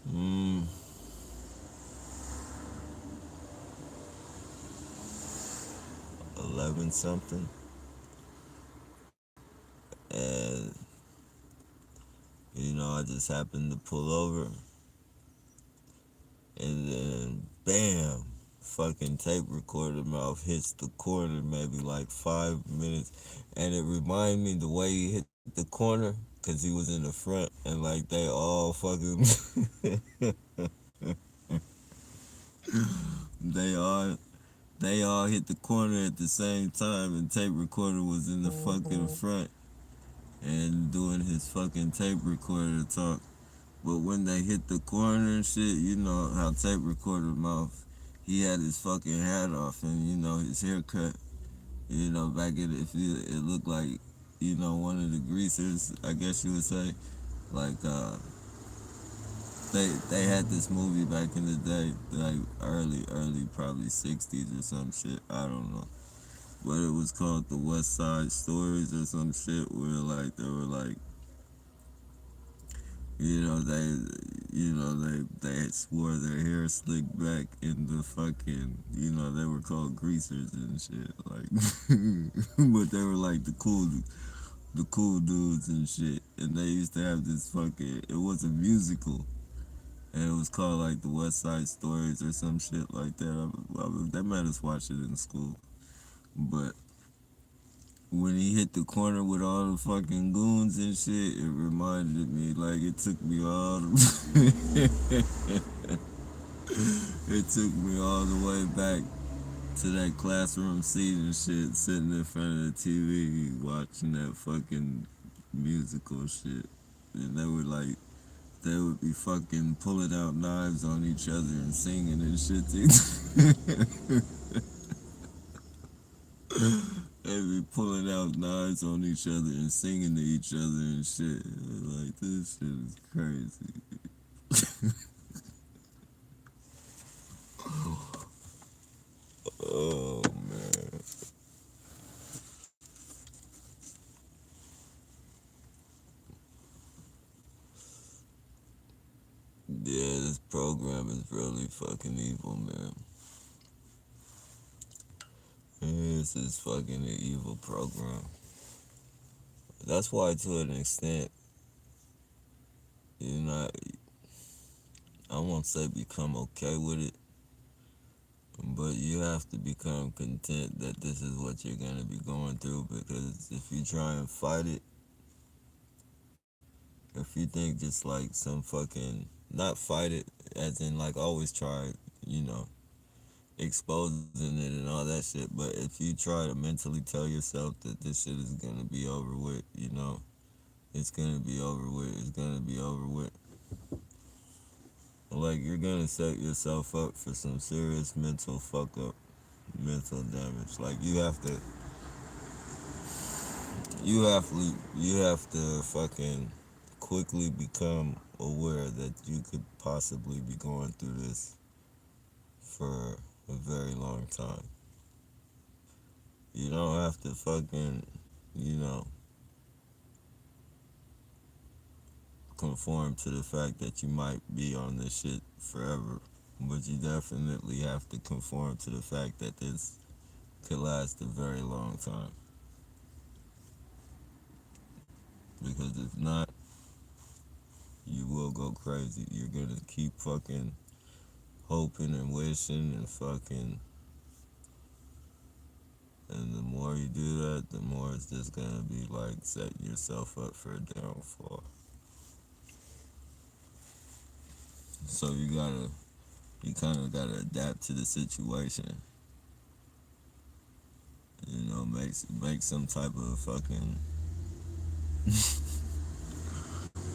mm, 11 something, and I just happened to pull over, and then bam, fucking tape recorder mouth hits the corner maybe like 5 minutes, and it reminded me the way he hit the corner, cause he was in the front, and like they all fucking, they all they all hit the corner at the same time, and tape recorder was in the fucking front and doing his fucking tape recorder talk. But when they hit the corner and shit, you know how tape recorder mouth, he had his fucking hat off and you know his haircut. You know, back in it looked like, you know, one of the greasers, I guess you would say. Like they had this movie back in the day, like early probably 60s or some shit. I don't know. But it was called the West Side Stories or some shit where like they were like, you know, they swore their hair slicked back in the fucking, you know, they were called greasers and shit. Like but they were like the cool dudes and shit. And they used to have this fucking, it was a musical. And it was called like the West Side Stories or some shit like that. They made us watch it in school. But when he hit the corner with all the fucking goons and shit, it reminded me, like, it took me all the, it took me all the way back to that classroom seat and shit, sitting in front of the TV watching that fucking musical shit. And they were like, they would be fucking pulling out knives on each other and singing and shit. They'd be pulling out knives on each other and singing to each other and shit. Like, this shit is crazy. Oh, man. Yeah, this program is really fucking evil, man. This is fucking an evil program. That's why, to an extent, you know, I won't say become okay with it, but you have to become content that this is what you're gonna be going through. Because if you try and fight it, if you think just like some fucking, not fight it, as in like always try, you know, exposing it and all that shit. But if you try to mentally tell yourself that this shit is gonna be over with, you know, it's gonna be over with, it's gonna be over with. Like, you're gonna set yourself up for some serious mental fuck up, mental damage. Like, you have to fucking quickly become aware that you could possibly be going through this for a very long time. You don't have to fucking, you know, conform to the fact that you might be on this shit forever. But you definitely have to conform to the fact that this could last a very long time. Because if not, you will go crazy. You're gonna keep fucking hoping and wishing and fucking. And the more you do that, the more it's just gonna be like setting yourself up for a downfall. So you kind of gotta adapt to the situation. You know, make some type of fucking.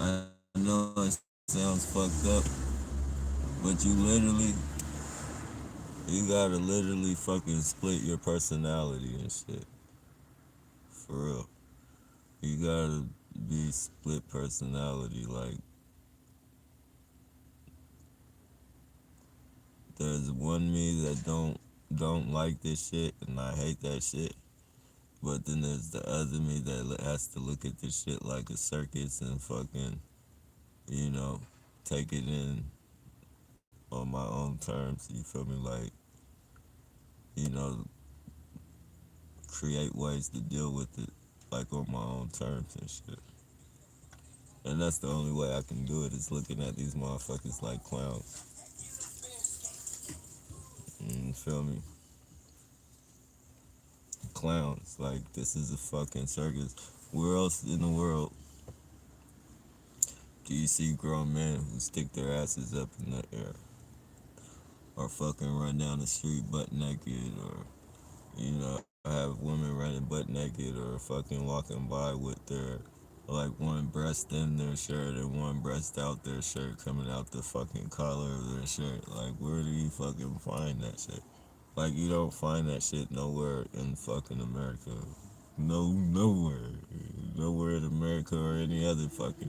I know it sounds fucked up, but you gotta literally fucking split your personality and shit. For real. You gotta be split personality. Like, there's one me that don't like this shit and I hate that shit. But then there's the other me that has to look at this shit like a circus and fucking, you know, take it in on my own terms. You feel me? Like, you know, create ways to deal with it, like on my own terms and shit. And that's the only way I can do it is looking at these motherfuckers like clowns. You feel me? Clowns. Like, this is a fucking circus. Where else in the world you see grown men who stick their asses up in the air, or fucking run down the street butt naked, or have women running butt naked, or fucking walking by with their like one breast in their shirt and one breast out their shirt coming out the fucking collar of their shirt. Like, where do you fucking find that shit? Like, you don't find that shit nowhere in fucking America. No, nowhere. Nowhere in America or any other fucking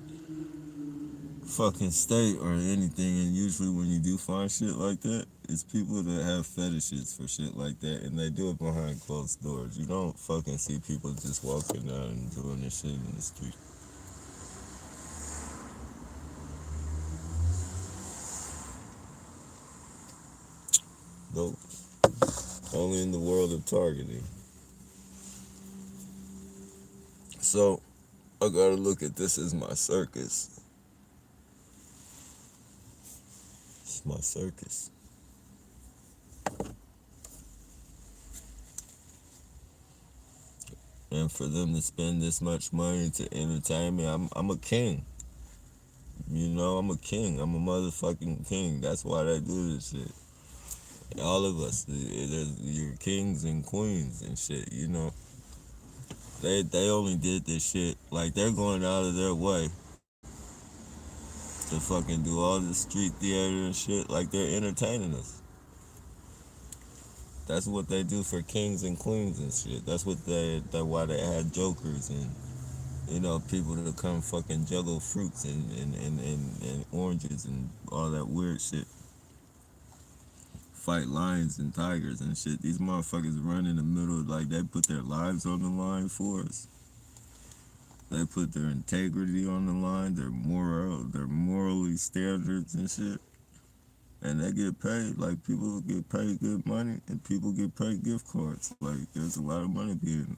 state or anything. And usually when you do find shit like that, it's people that have fetishes for shit like that, and they do it behind closed doors. You don't fucking see people just walking out and doing this shit in the street. Nope. Only in the world of targeting. So I gotta look at this as my circus. It's my circus. And for them to spend this much money to entertain me, I'm a king. I'm a king. I'm a motherfucking king. That's why they do this shit. All of us, you're kings and queens and shit. They only did this shit, like, they're going out of their way to fucking do all this street theater and shit, like they're entertaining us. That's what they do for kings and queens and shit. That's why they had jokers and people to come fucking juggle fruits and oranges and all that weird shit. Fight lions and tigers and shit. These motherfuckers run in the middle, like, they put their lives on the line for us. They put their integrity on the line, their morally standards and shit. And they get paid, like, people get paid good money and people get paid gift cards. Like, there's a lot of money being,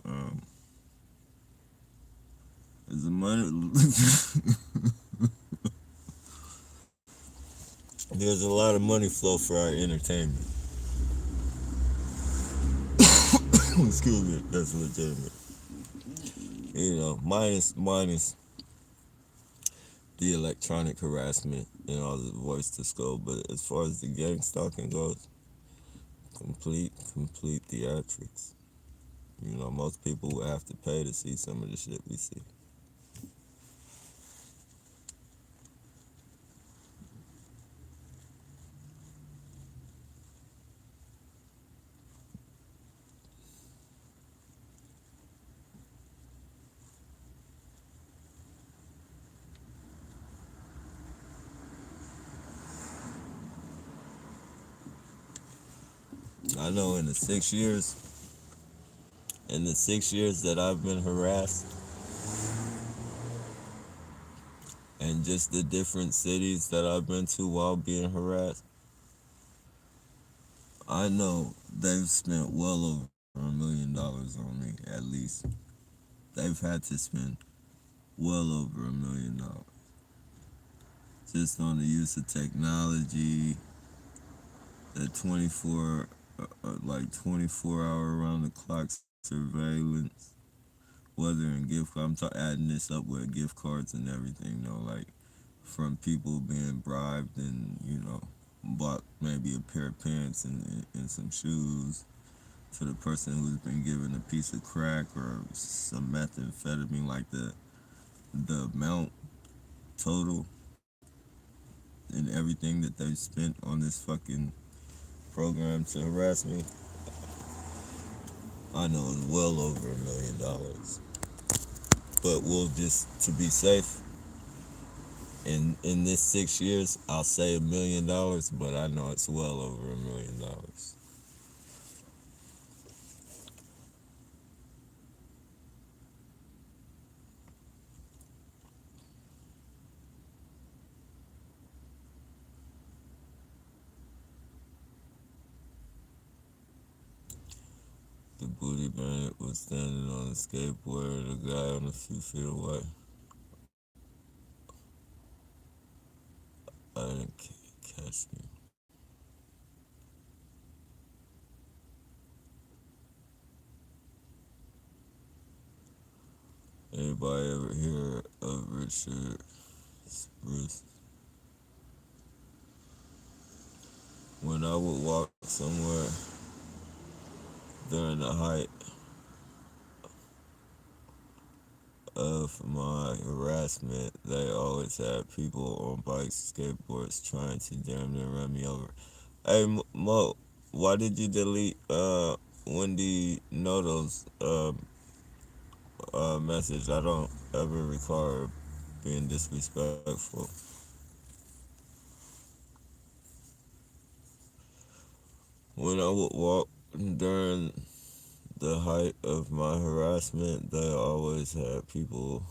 there's a money, there's a lot of money flow for our entertainment. Excuse me, that's legitimate. Minus the electronic harassment and all the voice to skull. But as far as the gang stalking goes, complete theatrics. Most people would have to pay to see some of the shit we see. I know in the 6 years that I've been harassed, and just the different cities that I've been to while being harassed, I know they've spent well over $1 million on me, at least. They've had to spend well over $1 million just on the use of technology, the 24 hour around the clock surveillance, whether in gift cards. I'm adding this up with gift cards and everything, like, from people being bribed and bought maybe a pair of pants and some shoes, to the person who's been given a piece of crack or some methamphetamine. Like, the amount total and everything that they spent on this fucking program to harass me, I know it's well over $1 million. But we'll just, to be safe, in this 6 years, I'll say $1 million, but I know it's well over $1 million. The booty bandit was standing on a skateboard, the guy on a few feet away. I didn't catch me. Anybody ever hear of Richard Bruce. When I would walk somewhere during the height of my harassment, they always had people on bikes, skateboards trying to damn near run me over. Hey Mo, why did you delete Wendy Noto's message? I don't ever recall her being disrespectful. When I would walk during the height of my harassment, they always had people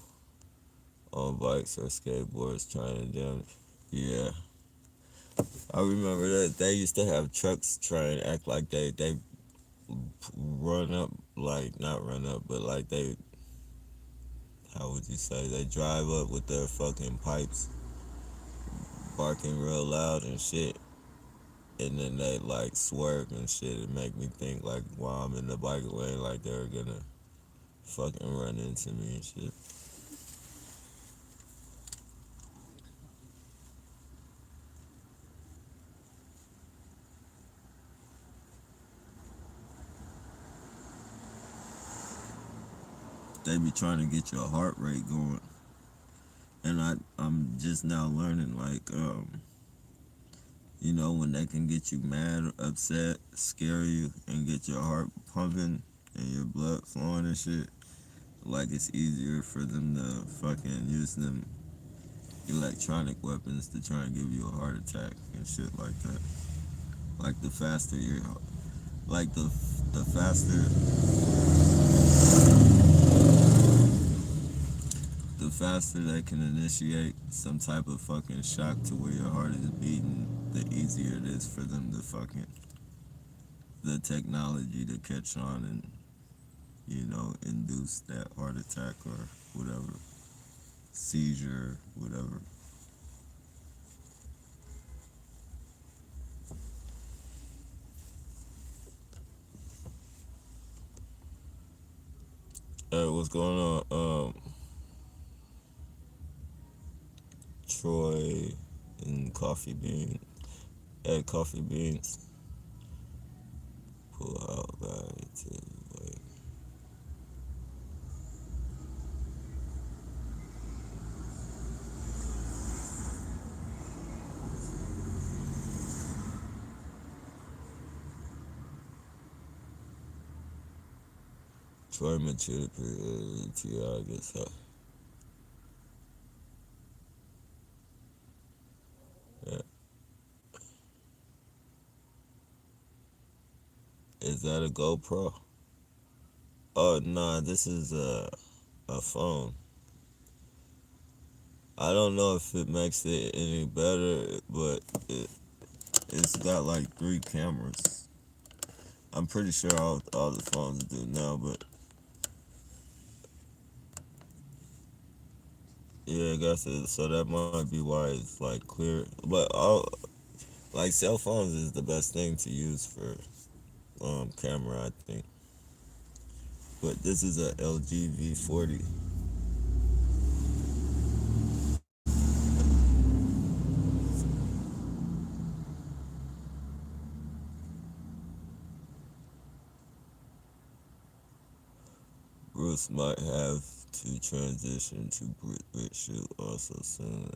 on bikes or skateboards trying to damage. Yeah, I remember that they used to have trucks try and act like they run up, like not run up, but like they, how would you say, they drive up with their fucking pipes barking real loud and shit, and then they like swerve and shit and make me think like while I'm in the bike lane like they're gonna fucking run into me and shit. They be trying to get your heart rate going, and I'm just now learning like you know, when they can get you mad, upset, scare you, and get your heart pumping and your blood flowing and shit, like it's easier for them to fucking use them electronic weapons to try and give you a heart attack and shit like that. Like the faster your, like the faster, the faster they can initiate some type of fucking shock to where your heart is beating, the easier it is for them to fucking the technology to catch on and you know induce that heart attack or whatever seizure, whatever. Hey, what's going on? Troy and Coffee Bean. Hey, Coffee Beans. Pull out back to like Troy Mature T.I. guess. Yeah. Is that a GoPro? Oh nah, this is a phone. I don't know if it makes it any better, but it's got like 3 cameras. I'm pretty sure all the phones do now, but yeah, I guess it, so that might be why it's like clear. But all like cell phones is the best thing to use for camera, I think. But this is a LG V40. Bruce might have to transition to BitChute also soon.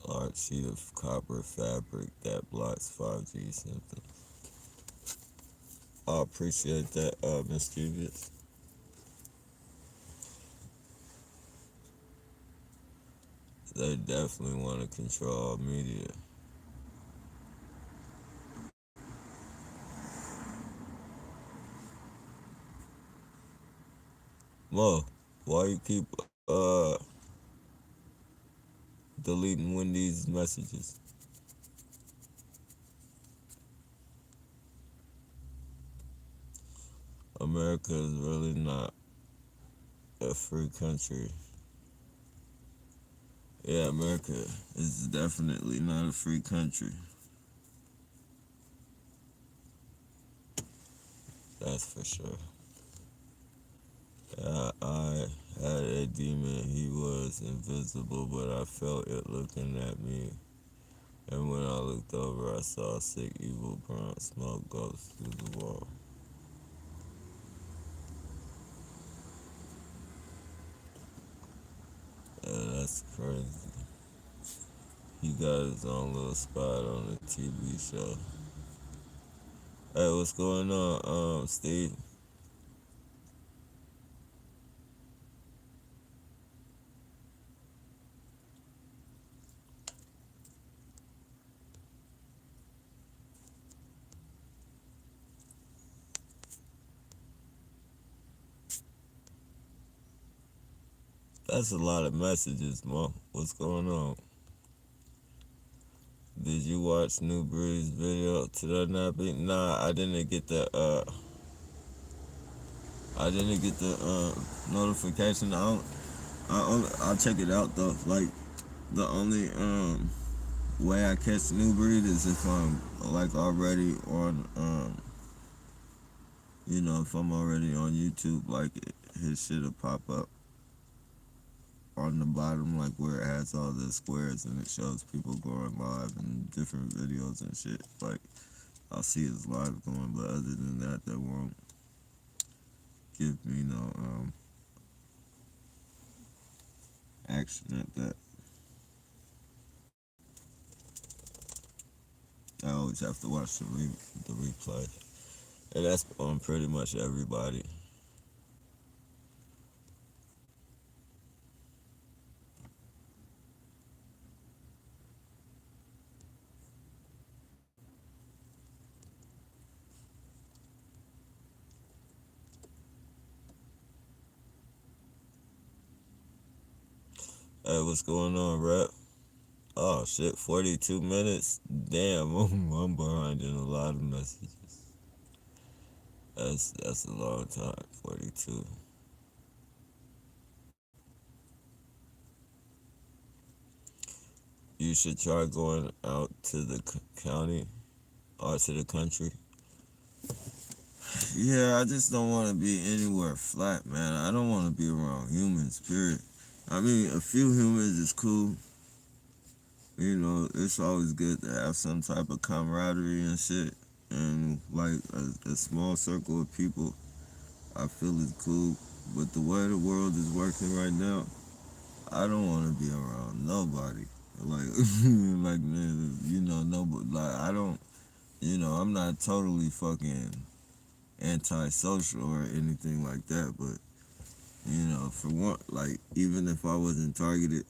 Large sheet of copper fabric that blocks 5G symptoms. I appreciate that, mischievous. They definitely want to control media. Mo, why you keep uh deleting Wendy's messages? America is really not a free country. Yeah, America is definitely not a free country. That's for sure. Yeah, I had a demon. He was invisible, but I felt it looking at me. And when I looked over, I saw a sick, evil, brown smoke ghost through the wall. Yeah, that's crazy. He got his own little spot on the TV show. Hey, what's going on, Steve? That's a lot of messages, Mo. What's going on? Did you watch New Breed's video to the nappy? Nah, I didn't get the notification. I'll check it out though. Like the only way I catch New Breed is if I'm like already on if I'm already on YouTube, like his shit'll pop up on the bottom, like where it has all the squares and it shows people going live and different videos and shit. Like I'll see his live going, but other than that, that won't give me no action at that. I always have to watch the replay, and that's on pretty much everybody. Hey, what's going on, rep? Oh shit, 42 minutes. Damn, I'm behind in a lot of messages. That's a long time. 42. You should try going out to the county or to the country. Yeah, I just don't want to be anywhere flat, man. I don't want to be around humans, period. I mean, a few humans is cool. You know, it's always good to have some type of camaraderie and shit. And like a small circle of people, I feel is cool. But the way the world is working right now, I don't want to be around nobody. Like, like man, nobody. Like, I don't. I'm not totally fucking antisocial or anything like that. But for one, like, even if I wasn't targeted,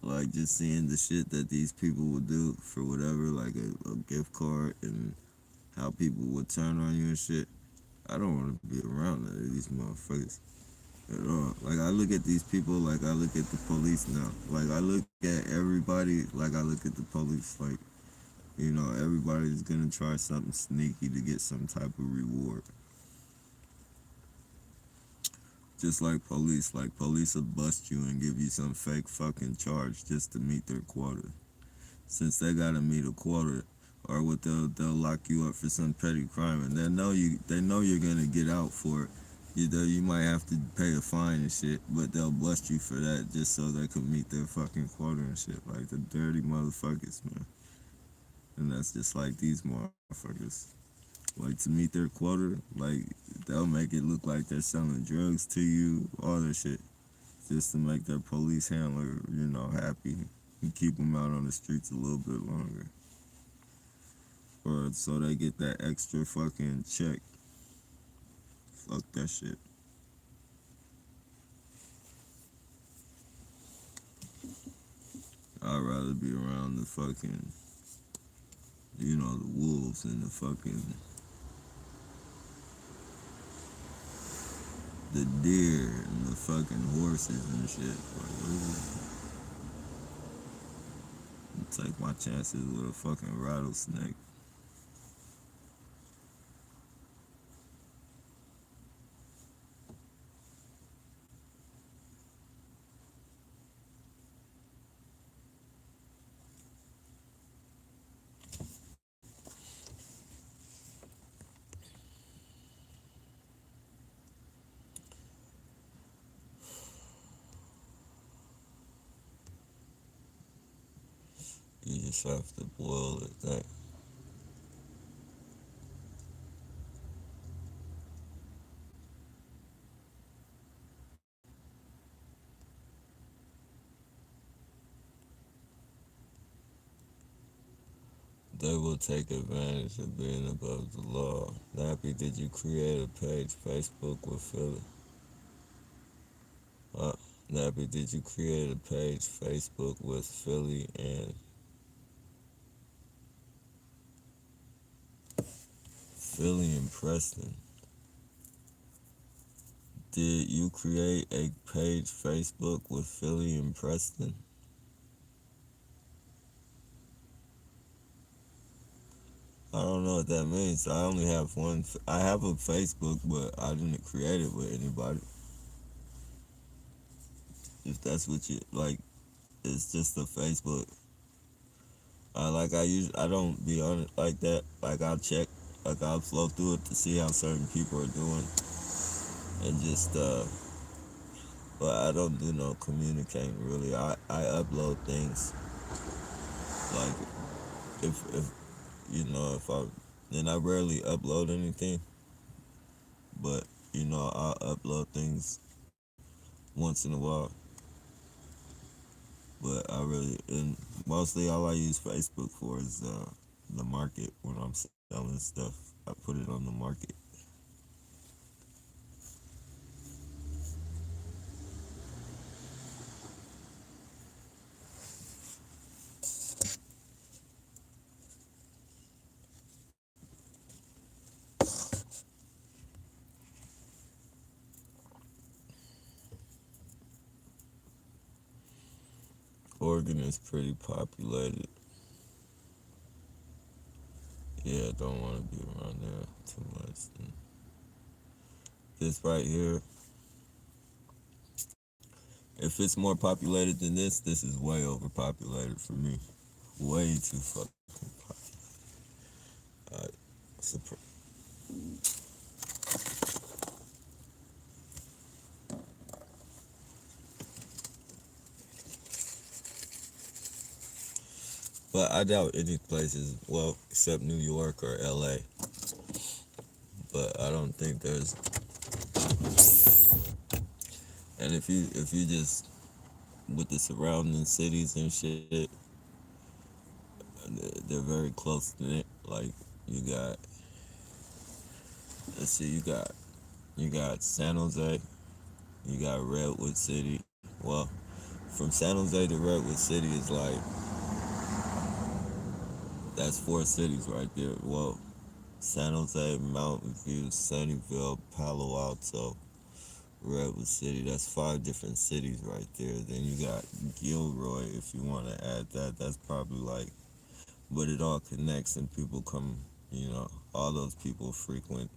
like just seeing the shit that these people would do for whatever, like a gift card and how people would turn on you and shit. I don't want to be around none of these motherfuckers at all. Like I look at these people like I look at the police now. Like I look at everybody like I look at the police. Like everybody's gonna try something sneaky to get some type of reward. Just like police will bust you and give you some fake fucking charge just to meet their quota. Since they gotta meet a quota, or what they'll lock you up for some petty crime, and they know you're gonna get out for it. You might have to pay a fine and shit, but they'll bust you for that just so they can meet their fucking quota and shit. Like the dirty motherfuckers, man. And that's just like these motherfuckers. Like to meet their quota, like they'll make it look like they're selling drugs to you, all that shit, just to make their police handler, happy and keep them out on the streets a little bit longer. Or so they get that extra fucking check. Fuck that shit. I'd rather be around the fucking, the wolves and the deer and the fucking horses and shit. Like, take my chances with a fucking rattlesnake. just have to boil it down. They will take advantage of being above the law. Nappy, did you create a page Facebook with Philly? Uh, Nappy, did you create a page Facebook with Philly and Preston? Did you create a page Facebook with Philly and Preston? I don't know what that means. I only have one. I have a Facebook, but I didn't create it with anybody. If that's what you like, it's just a Facebook. I don't be on it like that. Like I'll check, like I'll flow through it to see how certain people are doing, and just but I don't do no communicating really. I upload things like if if I then I rarely upload anything, but I'll upload things once in a while. But I really and mostly all I use Facebook for is the market when I'm selling stuff. I put it on the market. Oregon is pretty populated. Yeah, I don't want to be around there too much. And this right here, if it's more populated than this is way overpopulated for me. Way too fucking populated. But I doubt any places, well, except New York or LA. But I don't think there's. And if you just with the surrounding cities and shit, they're very close knit. Like you got, let's see, you got San Jose, you got Redwood City. Well, from San Jose to Redwood City is like that's four cities right there. Well, San Jose, Mountain View, Sunnyvale, Palo Alto, Redwood City. That's five different cities right there. Then you got Gilroy, if you want to add that. That's probably like, but it all connects and people come. All those people frequent.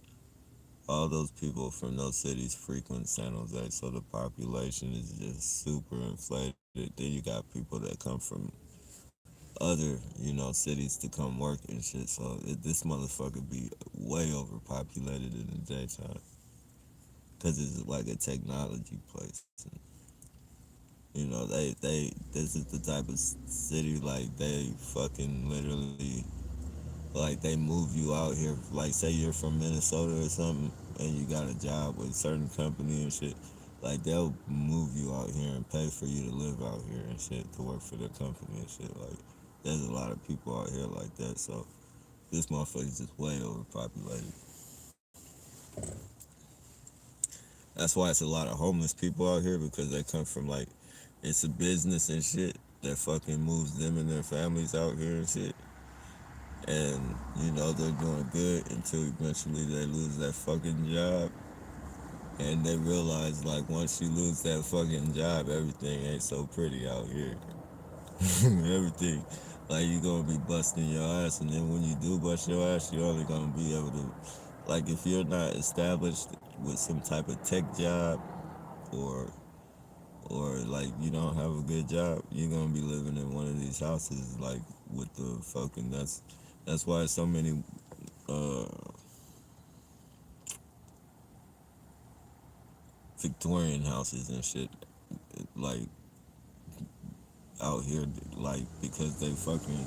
All those people from those cities frequent San Jose, so the population is just super inflated. Then you got people that come from other, cities to come work and shit. So this motherfucker be way overpopulated in the daytime because it's like a technology place. This is the type of city like they fucking literally like they move you out here. Like say you're from Minnesota or something, and you got a job with a certain company and shit. Like they'll move you out here and pay for you to live out here and shit to work for their company and shit. Like there's a lot of people out here like that. So this motherfucker's just way overpopulated. That's why it's a lot of homeless people out here because they come from like it's a business and shit that fucking moves them and their families out here and shit. And they're doing good until eventually they lose that fucking job. And they realize like once you lose that fucking job, everything ain't so pretty out here. Everything. Like you gonna be busting your ass, and then when you do bust your ass, you're only gonna be able to, like, if you're not established with some type of tech job, or like you don't have a good job, you're gonna be living in one of these houses, like with the fucking. That's why so many uh, Victorian houses and shit, like out here, like, because they fucking,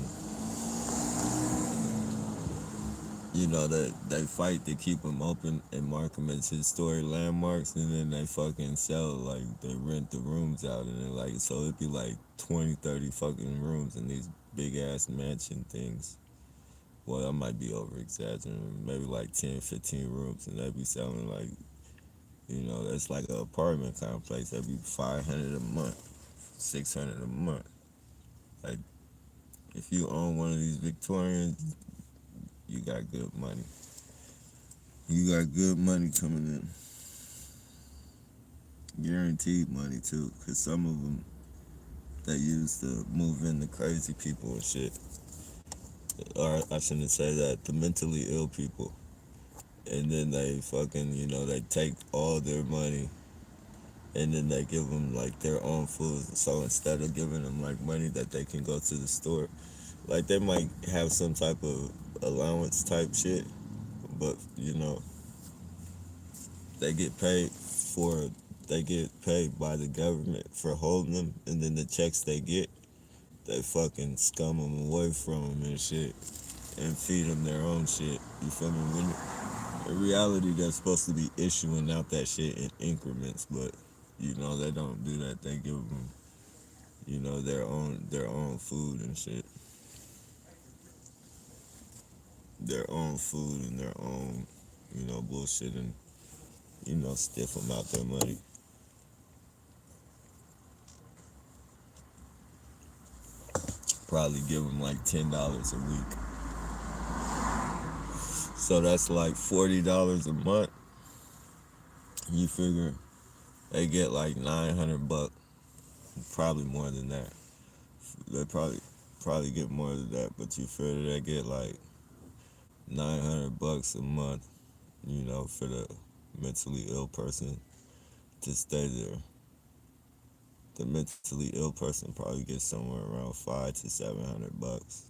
you know, that they fight to keep them open and mark them as historic landmarks, and then they fucking sell, like, they rent the rooms out, and then, like, so it'd be like 20, 30 fucking rooms in these big ass mansion things. Well, I might be over exaggerating, maybe like 10, 15 rooms, and they'd be selling, like, you know, that's like an apartment complex. That'd be 500 a month, 600 a month. Like, if you own one of these Victorians, you got good money. You got good money coming in. Guaranteed money too, cause some of them they use to move in the crazy people and shit. Or I shouldn't say that, the mentally ill people. And then they fucking, you know, they take all their money and then they give them like their own food. So instead of giving them like money that they can go to the store, like they might have some type of allowance type shit, but you know, they get paid for they get paid by the government for holding them, and then the checks they get, they fucking scum them away from them and shit, and feed them their own shit. You feel me? When in reality, they're supposed to be issuing out that shit in increments, but you know they don't do that. They give them, you know, their own food and shit, their own food and their own, you know, bullshit, and you know, stiff them out their money. Probably give them like $10 a week. So that's like $40 a month. You figure they get like 900 bucks, probably more than that. They probably get more than that, but you figure they get like 900 bucks a month, you know, for the mentally ill person to stay there. The mentally ill person probably gets somewhere around 5 to 700 bucks.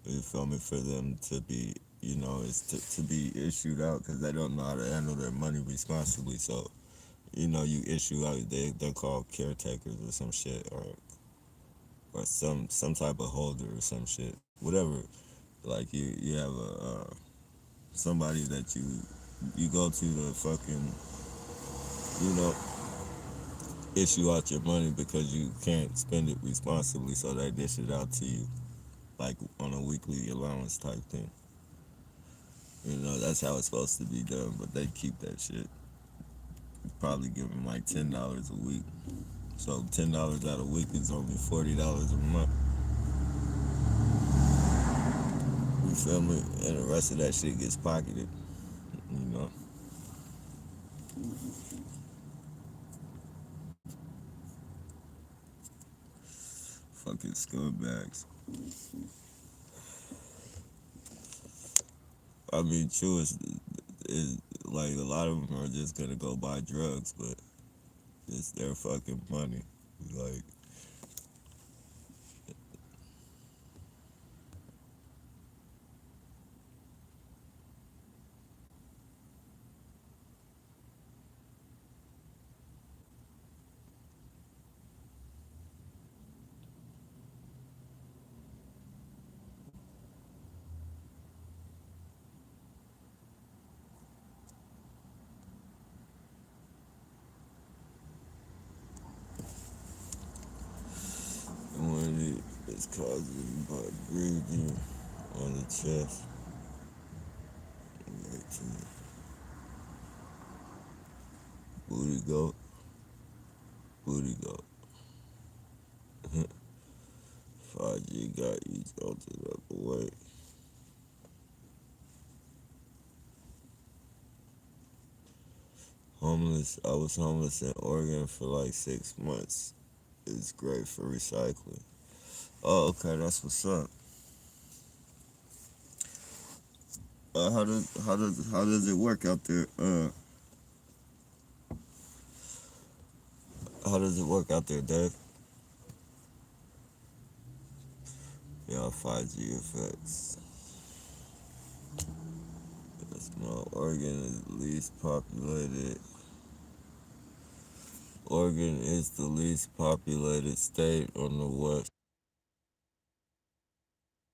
You feel me? For them to be, you know, is to be issued out because they don't know how to handle their money responsibly. So, you know, you issue out, they're called caretakers or some shit, or some type of holder or some shit. Whatever. Like you have somebody that you go to fucking, you know, issue out your money because you can't spend it responsibly, so they dish it out to you like on a weekly allowance type thing. You know, that's how it's supposed to be done, but they keep that shit. Probably give them like $10 a week. So $10 out a week is only $40 a month. You feel me? And the rest of that shit gets pocketed. You know. Fucking scumbags. I mean, true is like a lot of them are just gonna go buy drugs, but it's their fucking money. Like, when it's causing by breathing on the chest. Right to the booty goat, booty goat. 5G got you jolted up away. Homeless. I was homeless in Oregon for like 6 months. It's great for recycling. Oh, okay, that's what's up. How does it work out there? How does it work out there, Dave? Yeah, 5G effects. Yes, no, Oregon is the least populated. Oregon is the least populated state on the West